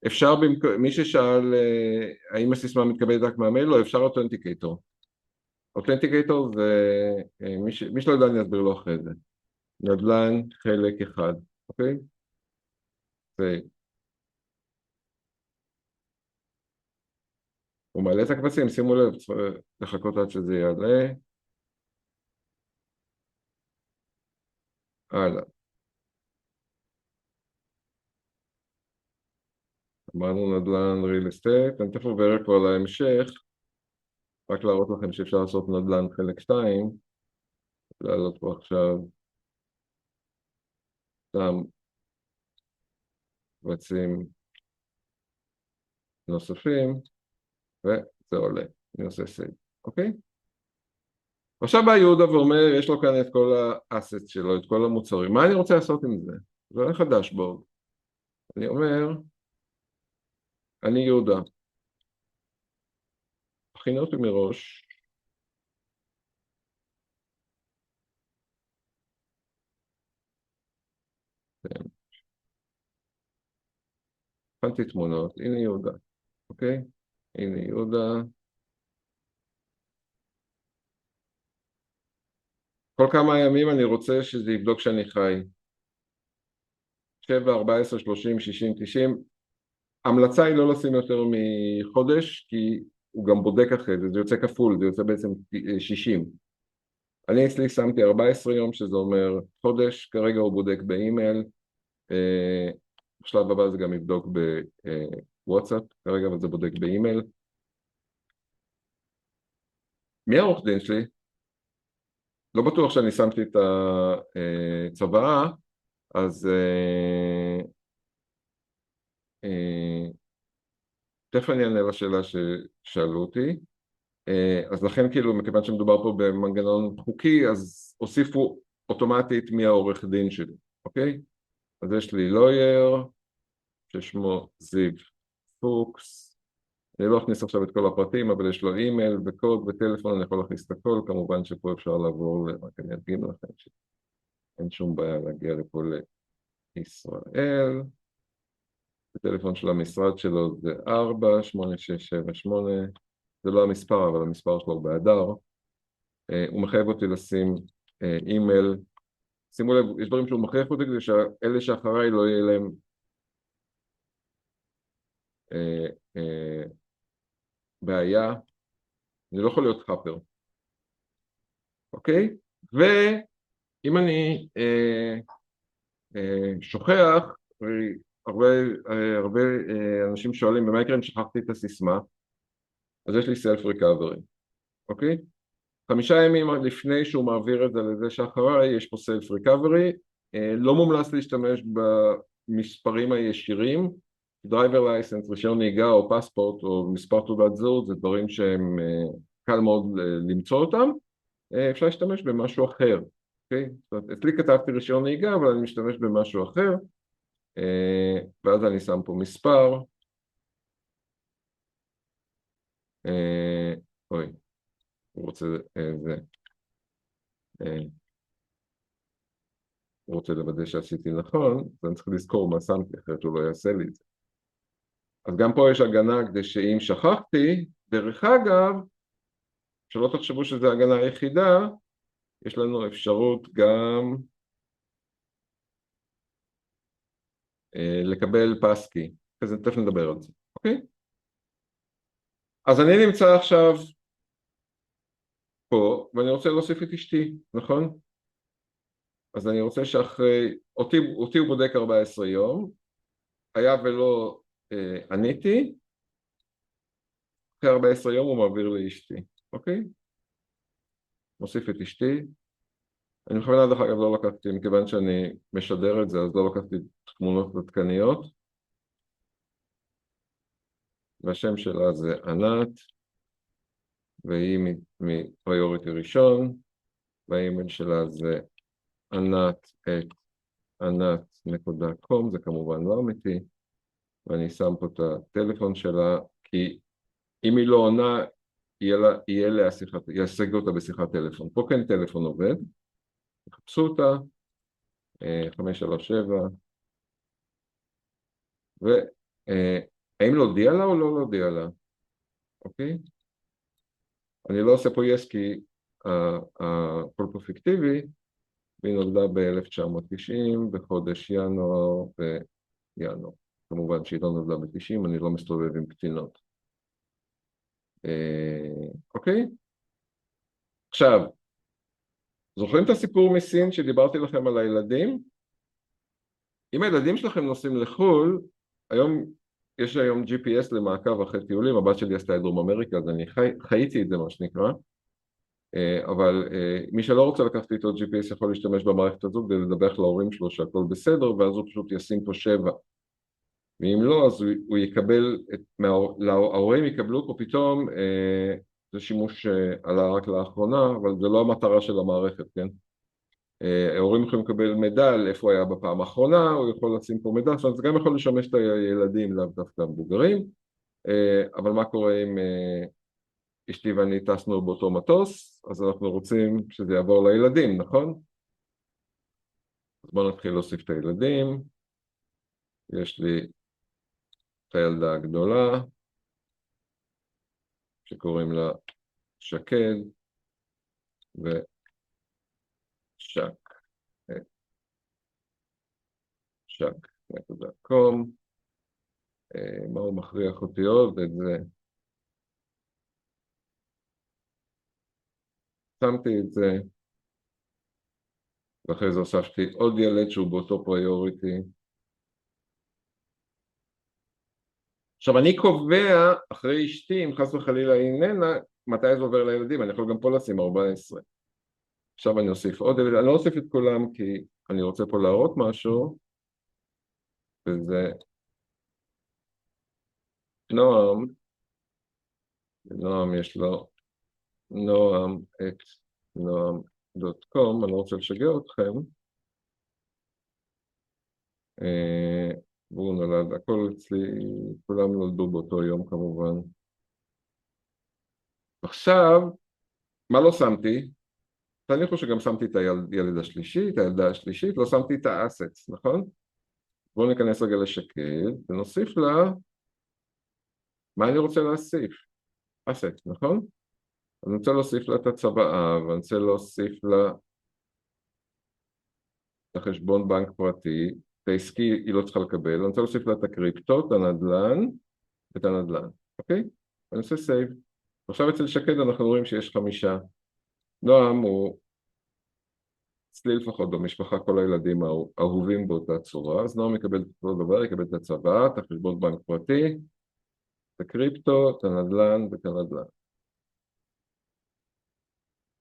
אפשר, מי ששאל האם הסיסמה מתקבלת רק מהמייל, לא, אפשר אותנטיקטור. אותנטיקטור זה, מי שלא יודע אני אסביר לו אחרי זה. נדל"ן חלק אחד, אוקיי? הוא מעלה את הקבצים, שימו לב, צריך לחכות עד שזה יעלה. הלאה. אמרנו נדל"ן real estate, אני תכף עובר כבר להמשך, רק להראות לכם שאפשר לעשות נדל"ן חלק 2, לעלות פה עכשיו סתם קבצים נוספים, וזה עולה, אני עושה סייב, אוקיי? עכשיו בא יהודה ואומר, יש לו כאן את כל האסט שלו, את כל המוצרים, מה אני רוצה לעשות עם זה? זה הולך הדשבורד, אני אומר, אני יהודה. הכינה אותי מראש. כן, הכנתי תמונות, הנה יהודה, אוקיי? הנה יהודה. כל כמה ימים אני רוצה שזה יבדוק שאני חי. 7, 14, 30, 60, 90. ההמלצה היא לא לשים יותר מחודש, כי הוא גם בודק אחרי זה, זה יוצא כפול, זה יוצא בעצם 60. אני אצלי שמתי 14 יום, שזה אומר חודש, כרגע הוא בודק באימייל, בשלב הבא זה גם יבדוק בוואטסאפ, כרגע אבל זה בודק באימייל. מי העורך דין שלי? לא בטוח שאני שמתי את הצוואה, אז תכף אני אענה לשאלה ששאלו אותי. אז לכן כאילו, מכיוון שמדובר פה במנגנון חוקי, אז הוסיפו אוטומטית מי העורך דין שלי, אוקיי? אז יש לי לויר, ששמו זיו פוקס. אני לא אכניס עכשיו את כל הפרטים, אבל יש לו אימייל וקוד וטלפון, אני יכול להכניס את הכל, כמובן שפה אפשר לעבור, רק אני אדגים לכם שאין שום בעיה להגיע לפה לישראל. הטלפון של המשרד שלו זה 48678, זה לא המספר, אבל המספר שלו בהדר. הוא מחייב אותי לשים אימייל. שימו לב, יש דברים שהוא מחייב אותי כדי שאלה שאחריי לא יהיה להם בעיה. אני לא יכול להיות חאפר, אוקיי? ואם אני שוכח, הרבה אנשים שואלים במה יקרה אם שכחתי את הסיסמה, אז יש לי סלף ריקאברי, אוקיי? 5 ימים לפני שהוא מעביר את זה לזה שאחריי, יש פה סלף ריקאברי. לא מומלץ להשתמש במספרים הישירים, דרייבר לייסנס, רישיון נהיגה או פספורט או מספר תעודת זהות, זה דברים שהם קל מאוד למצוא אותם. אפשר להשתמש במשהו אחר, אוקיי? זאת אומרת, אצלי כתבתי רישיון נהיגה, אבל אני משתמש במשהו אחר, ואז אני שם פה מספר. אוי, הוא רוצה זה. הוא רוצה לוודא שעשיתי נכון, אז אני צריך לזכור מה שמתי, אחרת הוא לא יעשה לי את זה. אז גם פה יש הגנה כדי שאם שכחתי, דרך אגב, שלא תחשבו שזו ההגנה היחידה, יש לנו אפשרות גם לקבל פסקי, אז תכף נדבר על זה, אוקיי? אז אני נמצא עכשיו פה, ואני רוצה להוסיף את אשתי, נכון? אז אני רוצה שאחרי, אותי הוא בודק 14 יום, היה ולא עניתי, אחרי 14 יום הוא מעביר לאשתי, אוקיי? מוסיף את אשתי. אני בכוונה דרך אגב לא לקחתי, מכיוון שאני משדר את זה, אז לא לקחתי תמונות עדכניות. והשם שלה זה ענת, והיא מפריוריטי ראשון, והאימייל שלה זה ענת@ענת.com, זה כמובן לא אמיתי, ואני שם פה את הטלפון שלה, כי אם היא לא עונה, ישיגו אותה בשיחת טלפון. פה כן טלפון עובד, יחפשו אותה, 537, והאם להודיע לה או לא להודיע לה, אוקיי? אני לא עושה פה yes כי הכל פה פיקטיבי, והיא נולדה ב-1990 בחודש ינואר וינואר. כמובן שהיא לא נולדה ב-90, אני לא מסתובב עם קטינות. אוקיי? עכשיו, זוכרים את הסיפור מסין שדיברתי לכם על הילדים? אם הילדים שלכם נוסעים לחו"ל, יש היום GPS למעקב אחרי טיולים, הבת שלי עשתה את דרום אמריקה, אז אני חייתי את זה מה שנקרא, אבל מי שלא רוצה לקחת איתו GPS יכול להשתמש במערכת הזו כדי לדווח להורים שלו שהכל בסדר, ואז הוא פשוט ישים פה 7. ואם לא, אז הוא יקבל, ההורים יקבלו פה פתאום, זה שימוש עלה רק לאחרונה, אבל זה לא המטרה של המערכת, כן? ההורים יכולים לקבל מידע על איפה היה בפעם האחרונה, הוא יכול לשים פה מידע, זאת אומרת, זה גם יכול לשמש את הילדים, לאו דווקא המבוגרים. אבל מה קורה אם אשתי ואני טסנו באותו מטוס, אז אנחנו רוצים שזה יעבור לילדים, נכון? אז בואו נתחיל להוסיף את הילדים. יש לי את הילדה הגדולה, שקוראים לה שקד ושק. שק.com. מה הוא מכריח אותי עוד? את זה. שמתי את זה, ואחרי זה הוספתי עוד ילד שהוא באותו פריוריטי. עכשיו אני קובע אחרי אשתי, אם חס וחלילה איננה, מתי זה עובר לילדים. אני יכול גם פה לשים 14. עכשיו אני אוסיף עוד ילד, אני לא אוסיף את כולם כי אני רוצה פה להראות משהו, וזה נועם. נועם יש לו נועם את נועם.com, אני לא רוצה לשגע אתכם. והוא נולד, הכל אצלי, כולם נולדו באותו יום כמובן. עכשיו, מה לא שמתי? תניחו שגם שמתי את הילד השלישי, את הילדה השלישית, לא שמתי את האסץ, נכון? בואו ניכנס רגע לשקד, ונוסיף לה, מה אני רוצה להוסיף? אסץ, נכון? אז אני רוצה להוסיף לה את הצוואה, ואני רוצה להוסיף לה את החשבון בנק פרטי, את העסקי היא לא צריכה לקבל, אני רוצה להוסיף לה את הקריפטו, את הנדל"ן, ואת הנדל"ן, אוקיי? אני עושה סייב. עכשיו אצל שקד אנחנו רואים שיש 5. נועם הוא, אצלי לפחות במשפחה, כל הילדים אהובים באותה צורה, אז נועם יקבל את אותו דבר, יקבל את הצוואה, את החשבון בנק פרטי, את הקריפטו, את הנדל"ן ואת הנדל"ן.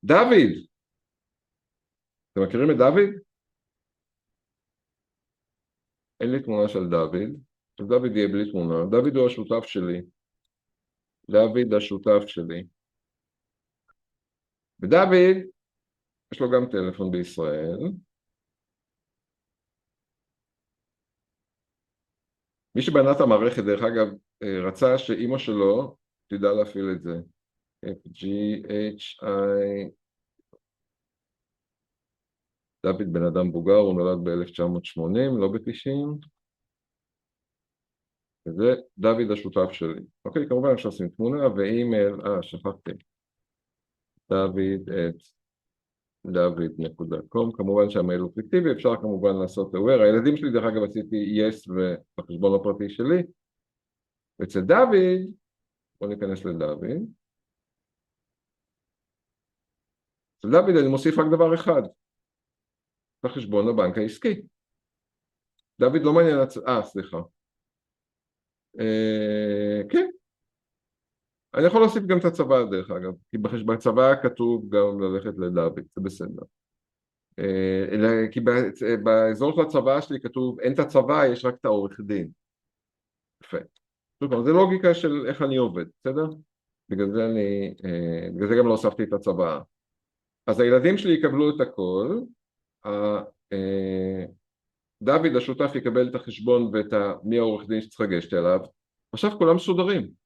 דוד! אתם מכירים את דוד? אין לי תמונה של דוד, אז דוד יהיה בלי תמונה. דוד הוא השותף שלי. דוד השותף שלי. ודוד, יש לו גם טלפון בישראל. מי שבנה את המערכת, דרך אגב, רצה שאימא שלו תדע להפעיל את זה. FGHI. דוד בן אדם בוגר, הוא נולד ב-1980, לא ב-90. וזה דוד השותף שלי. אוקיי, כמובן אפשר לשים תמונה ואימייל, שכחתי. dוד@dוד.com, כמובן שהמייל הוא פיקטיבי, אפשר כמובן לעשות aware. הילדים שלי דרך אגב עשיתי yes בחשבון הפרטי שלי. ואצל דוד, בואו ניכנס לדוד. אצל דוד אני מוסיף רק דבר אחד, בחשבון הבנק העסקי. דוד לא מעניין, סליחה. כן. אני יכול להוסיף גם את הצבא דרך אגב, כי בצבא כתוב גם ללכת לדוד, זה בסדר. כי באזור של הצבא שלי כתוב, אין את הצבא, יש רק את העורך דין. יפה. זה לוגיקה של איך אני עובד, בסדר? בגלל זה גם לא הוספתי את הצבא. אז הילדים שלי יקבלו את הכל, דוד השותף יקבל את החשבון ואת מי העורך דין שצריך לגשת אליו. עכשיו כולם מסודרים.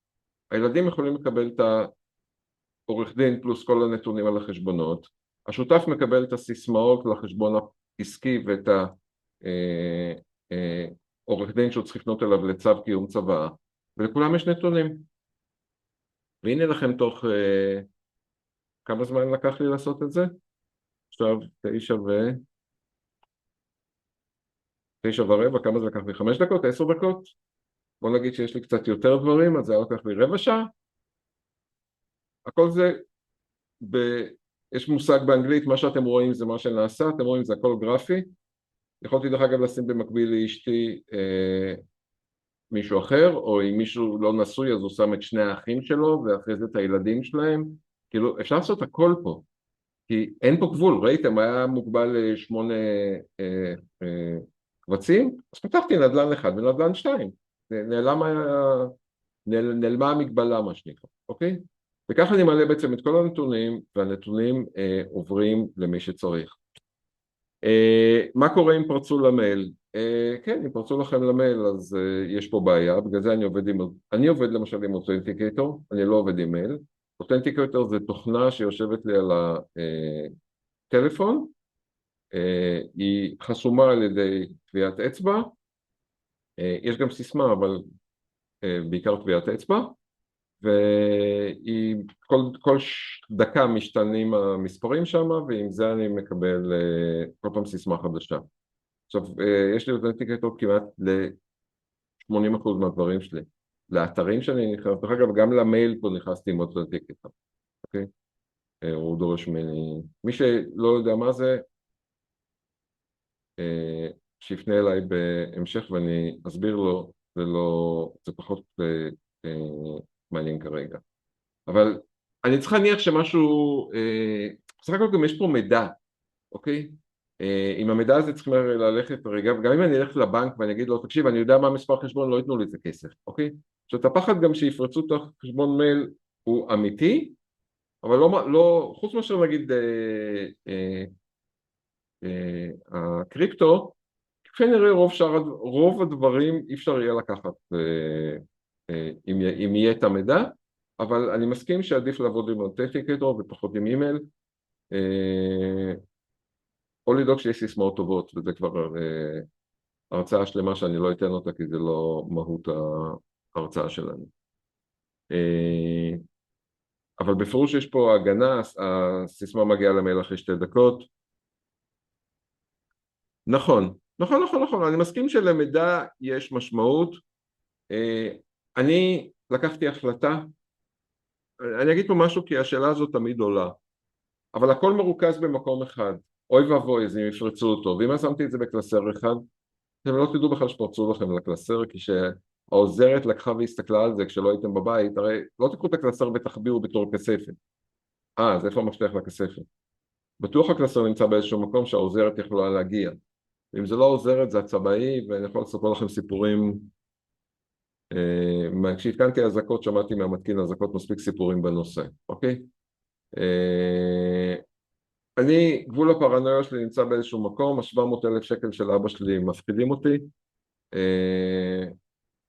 הילדים יכולים לקבל את העורך דין פלוס כל הנתונים על החשבונות. השותף מקבל את הסיסמאות לחשבון העסקי ואת העורך דין שהוא צריך לפנות אליו לצו קיום צוואה. ולכולם יש נתונים. והנה לכם תוך כמה זמן לקח לי לעשות את זה? עכשיו 9:15, כמה זה לקח לי? 5 דקות? 10 דקות? בוא נגיד שיש לי קצת יותר דברים, אז זה לקח לי רבע שעה. הכל זה, יש מושג באנגלית, מה שאתם רואים זה מה שנעשה, אתם רואים זה הכל גרפי. יכולתי דרך אגב לשים במקביל לאשתי מישהו אחר, או אם מישהו לא נשוי אז הוא שם את שני האחים שלו, ואחרי זה את הילדים שלהם. כאילו אפשר לעשות הכל פה, כי אין פה גבול, ראיתם, היה מוגבל ל8 קבצים, אז פתחתי נדל"ן 1 ונדל"ן 2, נעלמה המגבלה מה שנקרא, אוקיי? וככה אני מעלה בעצם את כל הנתונים, והנתונים עוברים למי שצריך. מה קורה אם פרצו למייל? כן, אם פרצו לכם למייל אז יש פה בעיה, בגלל זה אני עובד למשל עם אותנטיקטור, אני לא עובד עם מייל. אותנטיקטור זה תוכנה שיושבת לי על הטלפון, היא חסומה על ידי טביעת אצבע, יש גם סיסמה אבל בעיקר טביעת אצבע, והיא כל דקה משתנים המספרים שם, ועם זה אני מקבל כל פעם סיסמה חדשה. עכשיו, יש לי אותנטיקטור כמעט ל-80% מהדברים שלי. לאתרים שאני נכנס, דרך אגב, גם למייל פה נכנסתי עם אותנטיקטור, אוקיי? הוא דורש ממני, מי שלא יודע מה זה, שיפנה אליי בהמשך ואני אסביר לו, זה פחות מעניין כרגע. אבל אני צריך להניח שמשהו, בסך הכל גם יש פה מידע, אוקיי? עם המידע הזה צריכים ללכת רגע, וגם אם אני אלך לבנק ואני אגיד לו, תקשיב, אני יודע מה מספר חשבון, לא ייתנו לי את הכסף, אוקיי? עכשיו, את הפחד גם שיפרצו את החשבון מייל הוא אמיתי, אבל חוץ מאשר נגיד הקריפטו, כנראה רוב הדברים אי אפשר יהיה לקחת אם יהיה את המידע, אבל אני מסכים שעדיף לעבוד עם אותנטיקטור ופחות עם אימייל, או לדאוג שיש סיסמאות טובות, וזה כבר הרצאה שלמה שאני לא אתן אותה כי זה לא מהות ההרצאה שלנו. אבל בפירוש יש פה הגנה, הסיסמה מגיעה למייל אחרי 2 דקות. נכון, אני מסכים שלמידע יש משמעות. אני לקחתי החלטה, אני אגיד פה משהו כי השאלה הזאת תמיד עולה, אבל הכל מרוכז במקום אחד, אוי ואבוי אז אם יפרצו אותו, ואם שמתי את זה בקלסר אחד, אתם לא תדעו בכלל שפרצו לכם לקלסר, כי שהעוזרת לקחה והסתכלה על זה כשלא הייתם בבית, הרי לא תקחו את הקלסר ותחביאו בתור כספת. אז איפה המפתח לכספת? בטוח הקלסר נמצא באיזשהו מקום שהעוזרת יכולה להגיע. אם זה לא עוזרת זה הצבאי, ואני יכול לספר לכם סיפורים, כשהתקנתי אזעקות שמעתי מהמתקין אזעקות מספיק סיפורים בנושא, אוקיי? גבול הפרנויה שלי נמצא באיזשהו מקום, 700,000 שקל של אבא שלי מפחידים אותי,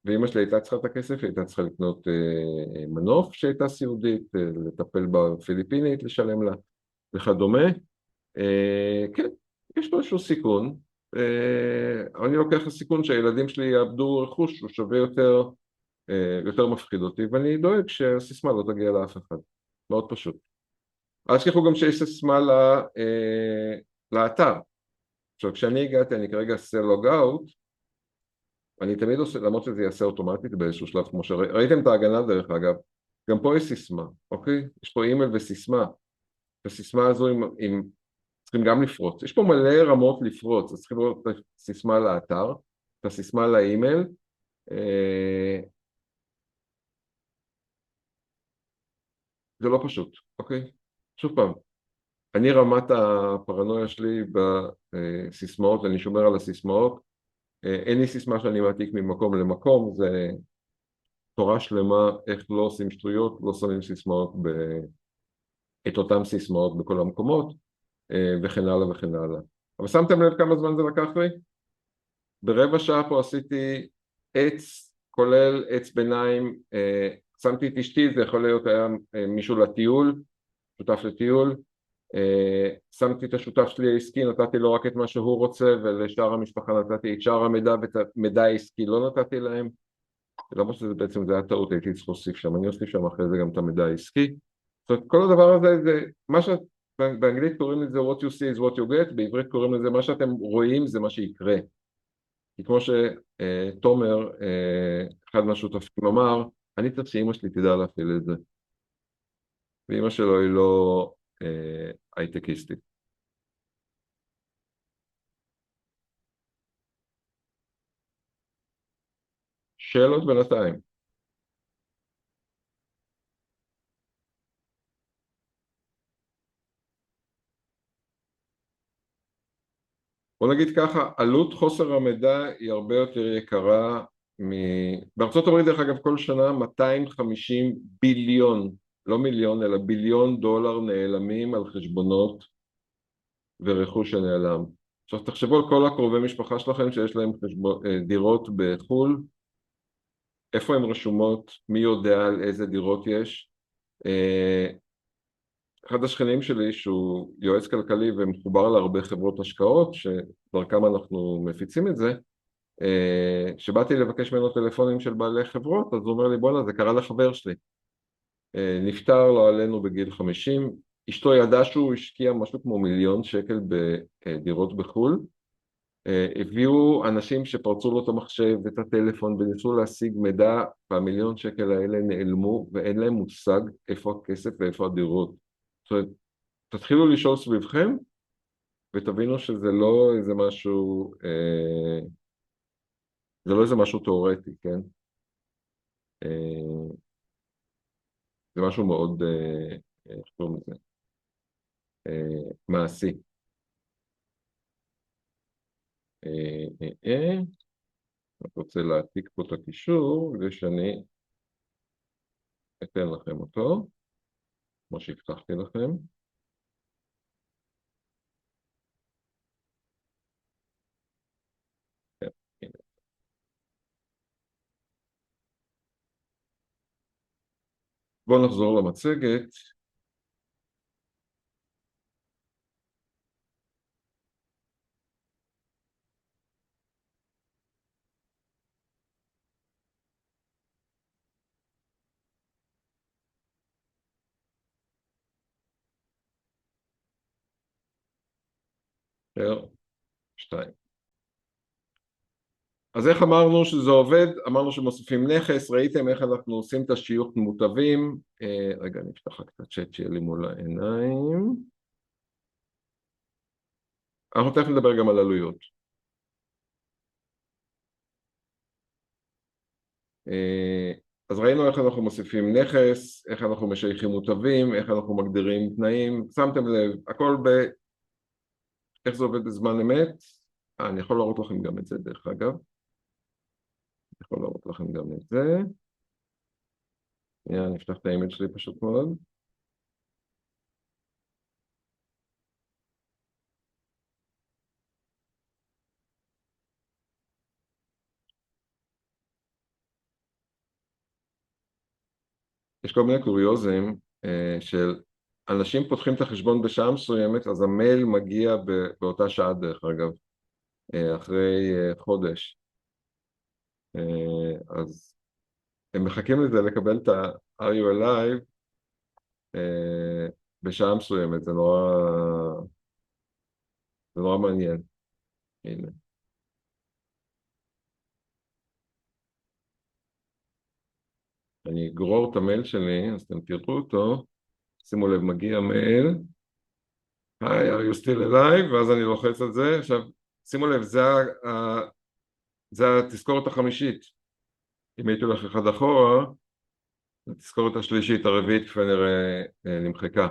ואמא שלי הייתה צריכה את הכסף, היא הייתה צריכה לקנות מנוף שהייתה סיעודית, לטפל בפיליפינית, לשלם לה וכדומה. כן, יש פה איזשהו סיכון, אני לוקח לסיכון שהילדים שלי יאבדו רכוש, הוא שווה יותר מפחיד אותי, ואני דואג שהסיסמה לא תגיע לאף אחד, מאוד פשוט. אז תשכחו גם שיש סיסמה לאתר. עכשיו כשאני הגעתי, אני כרגע עושה לוג אאוט, אני תמיד עושה, למרות שזה יעשה אוטומטית באיזשהו שלב, כמו שראיתם את ההגנה דרך אגב, גם פה יש סיסמה, אוקיי? יש פה אימייל וסיסמה, הסיסמה הזו צריכים גם לפרוץ, יש פה מלא רמות לפרוץ, אז צריכים לראות את הסיסמה לאתר, את הסיסמה לאימייל, זה לא פשוט, אוקיי? שוב פעם, אני רמת הפרנויה שלי בסיסמאות, אני שומר על הסיסמאות, אין לי סיסמה שאני מעתיק ממקום למקום, זה תורה שלמה איך לא עושים שטויות, לא שמים סיסמאות, את אותם סיסמאות בכל המקומות, וכן הלאה וכן הלאה. אבל שמתם לב כמה זמן זה לקח לי? ברבע שעה פה עשיתי עץ, כולל עץ ביניים, שמתי את אשתי, זה יכול להיות היה מישהו לטיול, שותף לטיול, שמתי את השותף שלי העסקי, נתתי לו רק את מה שהוא רוצה, ולשאר המשפחה נתתי את שאר המידע, ואת המידע העסקי לא נתתי להם, למרות שזה בעצם זה היה טעות, הייתי צריך להוסיף שם, אני אוסיף שם אחרי זה גם את המידע העסקי. זאת אומרת, כל הדבר הזה זה, באנגלית קוראים לזה what you see is what you get, בעברית קוראים לזה מה שאתם רואים זה מה שיקרה. כי כמו שתומר, אחד מהשותפים אמר, אני צריך שאמא שלי תדע להפעיל את זה. ואמא שלו היא לא הייטקיסטית. שאלות בינתיים. בוא נגיד ככה, עלות חוסר המידע היא הרבה יותר יקרה בארצות הברית דרך אגב כל שנה 250 ביליון, לא מיליון אלא ביליון דולר נעלמים על חשבונות ורכוש שנעלם. עכשיו תחשבו על כל הקרובי משפחה שלכם שיש להם דירות בחו"ל, איפה הן רשומות, מי יודע על איזה דירות יש. אחד השכנים שלי שהוא יועץ כלכלי ומחובר להרבה חברות השקעות שדרכם אנחנו מפיצים את זה, שבאתי לבקש ממנו טלפונים של בעלי חברות, אז הוא אומר לי בוא'נה זה קרה לחבר שלי, נפטר לא עלינו בגיל 50, אשתו ידעה שהוא השקיע משהו כמו 1,000,000 שקל בדירות בחו"ל, הביאו אנשים שפרצו לו את המחשב ואת הטלפון וניסו להשיג מידע, וה1,000,000 שקל האלה נעלמו ואין להם מושג איפה הכסף ואיפה הדירות. זאת אומרת, תתחילו לשאול סביבכם ותבינו שזה לא איזה משהו, זה לא איזה משהו תיאורטי, כן? אה, זה משהו מאוד, איך קוראים לזה? מעשי. אני רוצה להעתיק פה את הקישור כדי שאני אתן לכם אותו, כמו שהבטחתי לכם. כן, הנה. בואו נחזור למצגת. שתיים. אז איך אמרנו שזה עובד? אמרנו שמוסיפים נכס, ראיתם איך אנחנו עושים את השיוך מוטבים. רגע, אני אפתח רק את הצ'אט שיהיה לי מול העיניים. אנחנו תכף נדבר גם על עלויות. אז ראינו איך אנחנו מוסיפים נכס, איך אנחנו משייכים מוטבים, איך אנחנו מגדירים תנאים, שמתם לב, הכל איך זה עובד בזמן אמת. אני יכול להראות לכם גם את זה דרך אגב. אני יכול להראות לכם גם את זה. אני אפתח את האימייל שלי פשוט מאוד. יש כל מיני קוריוזים של אנשים פותחים את החשבון בשעה מסוימת, אז המייל מגיע באותה שעה דרך אגב, אחרי חודש. אז הם מחכים לזה לקבל את ה-Are you alive בשעה מסוימת, זה נורא מעניין. הנה. אני אגרור את המייל שלי, אז אתם תראו אותו. שימו לב, מגיע מייל. היי, are you still alive? ואז אני לוחץ על זה. עכשיו, שימו לב, זה התזכורת החמישית. אם הייתי הולך אחד אחורה, התזכורת השלישית, הרביעית כנראה נמחקה.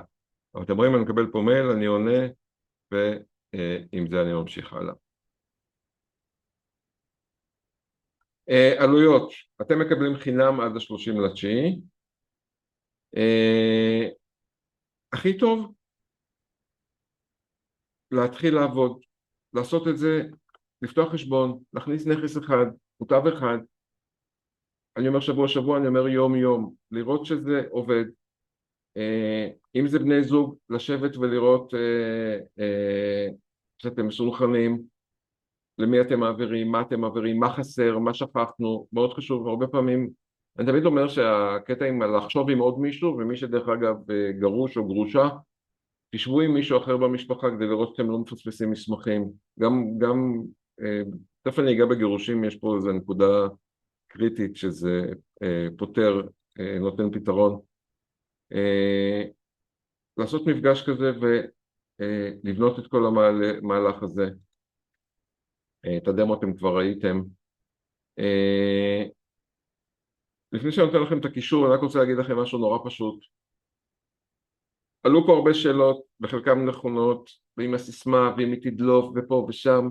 אבל אתם רואים, אני מקבל פה מייל, אני עונה, ועם זה אני ממשיך הלאה. עלויות, אתם מקבלים חינם עד ה-30/9. הכי טוב להתחיל לעבוד, לעשות את זה, לפתוח חשבון, להכניס נכס אחד, מוטב אחד, אני אומר שבוע שבוע, אני אומר יום יום, לראות שזה עובד. אם זה בני זוג, לשבת ולראות שאתם מסונכרנים, למי אתם מעבירים, מה אתם מעבירים, מה חסר, מה שכחנו, מאוד חשוב. הרבה פעמים, אני תמיד אומר שהקטע עם לחשוב עם עוד מישהו, ומי שדרך אגב גרוש או גרושה, תשבו עם מישהו אחר במשפחה כדי לראות שאתם לא מפספסים מסמכים. גם תכף אני אגע בגירושים, יש פה איזו נקודה קריטית שזה פותר, נותן פתרון. לעשות מפגש כזה ולבנות את כל המהלך הזה. את הדמו אתם כבר ראיתם. לפני שאני נותן לכם את הקישור, אני רק רוצה להגיד לכם משהו נורא פשוט. עלו פה הרבה שאלות, בחלקם נכונות, ועם הסיסמה, ועם היא תדלוף, ופה ושם.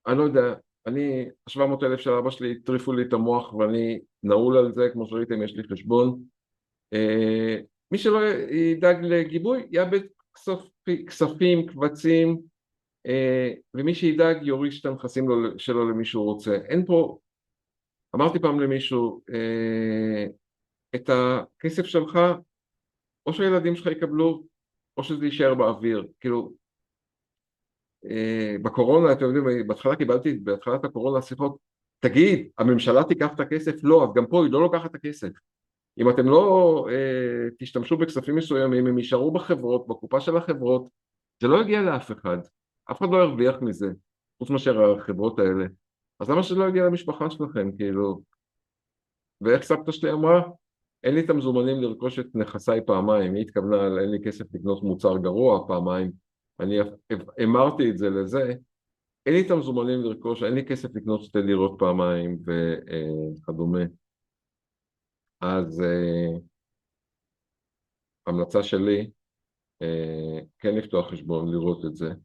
אני לא יודע, 700,000 של אבא שלי הטריפו לי את המוח, ואני נעול על זה, כמו שראיתם, יש לי חשבון. מי שלא ידאג לגיבוי, יאבד כספים, קבצים, ומי שידאג יוריש את הנכסים שלו למי שהוא רוצה. אין פה, אמרתי פעם למישהו, את הכסף שלך, או שהילדים שלך יקבלו, או שזה יישאר באוויר. כאילו, בקורונה, אתם יודעים, בהתחלת הקורונה שיחות, תגיד, הממשלה תיקח את הכסף? לא, אז גם פה היא לא לוקחת את הכסף. אם אתם לא תשתמשו בכספים מסוימים, הם יישארו בחברות, בקופה של החברות, זה לא יגיע לאף אחד. אף אחד לא ירוויח מזה, חוץ מאשר החברות האלה. אז למה שזה לא יגיע למשפחה שלכם, כאילו? ואיך סבתא שלי אמרה? אין לי את המזומנים לרכוש את נכסיי פעמיים. היא התכוונה על אין לי כסף לקנות מוצר גרוע פעמיים. אני אמרתי את זה לזה. אין לי את המזומנים לרכוש, אין לי כסף לקנות שתי דירות פעמיים וכדומה. אז המלצה שלי, כן לפתוח חשבון, לראות את זה.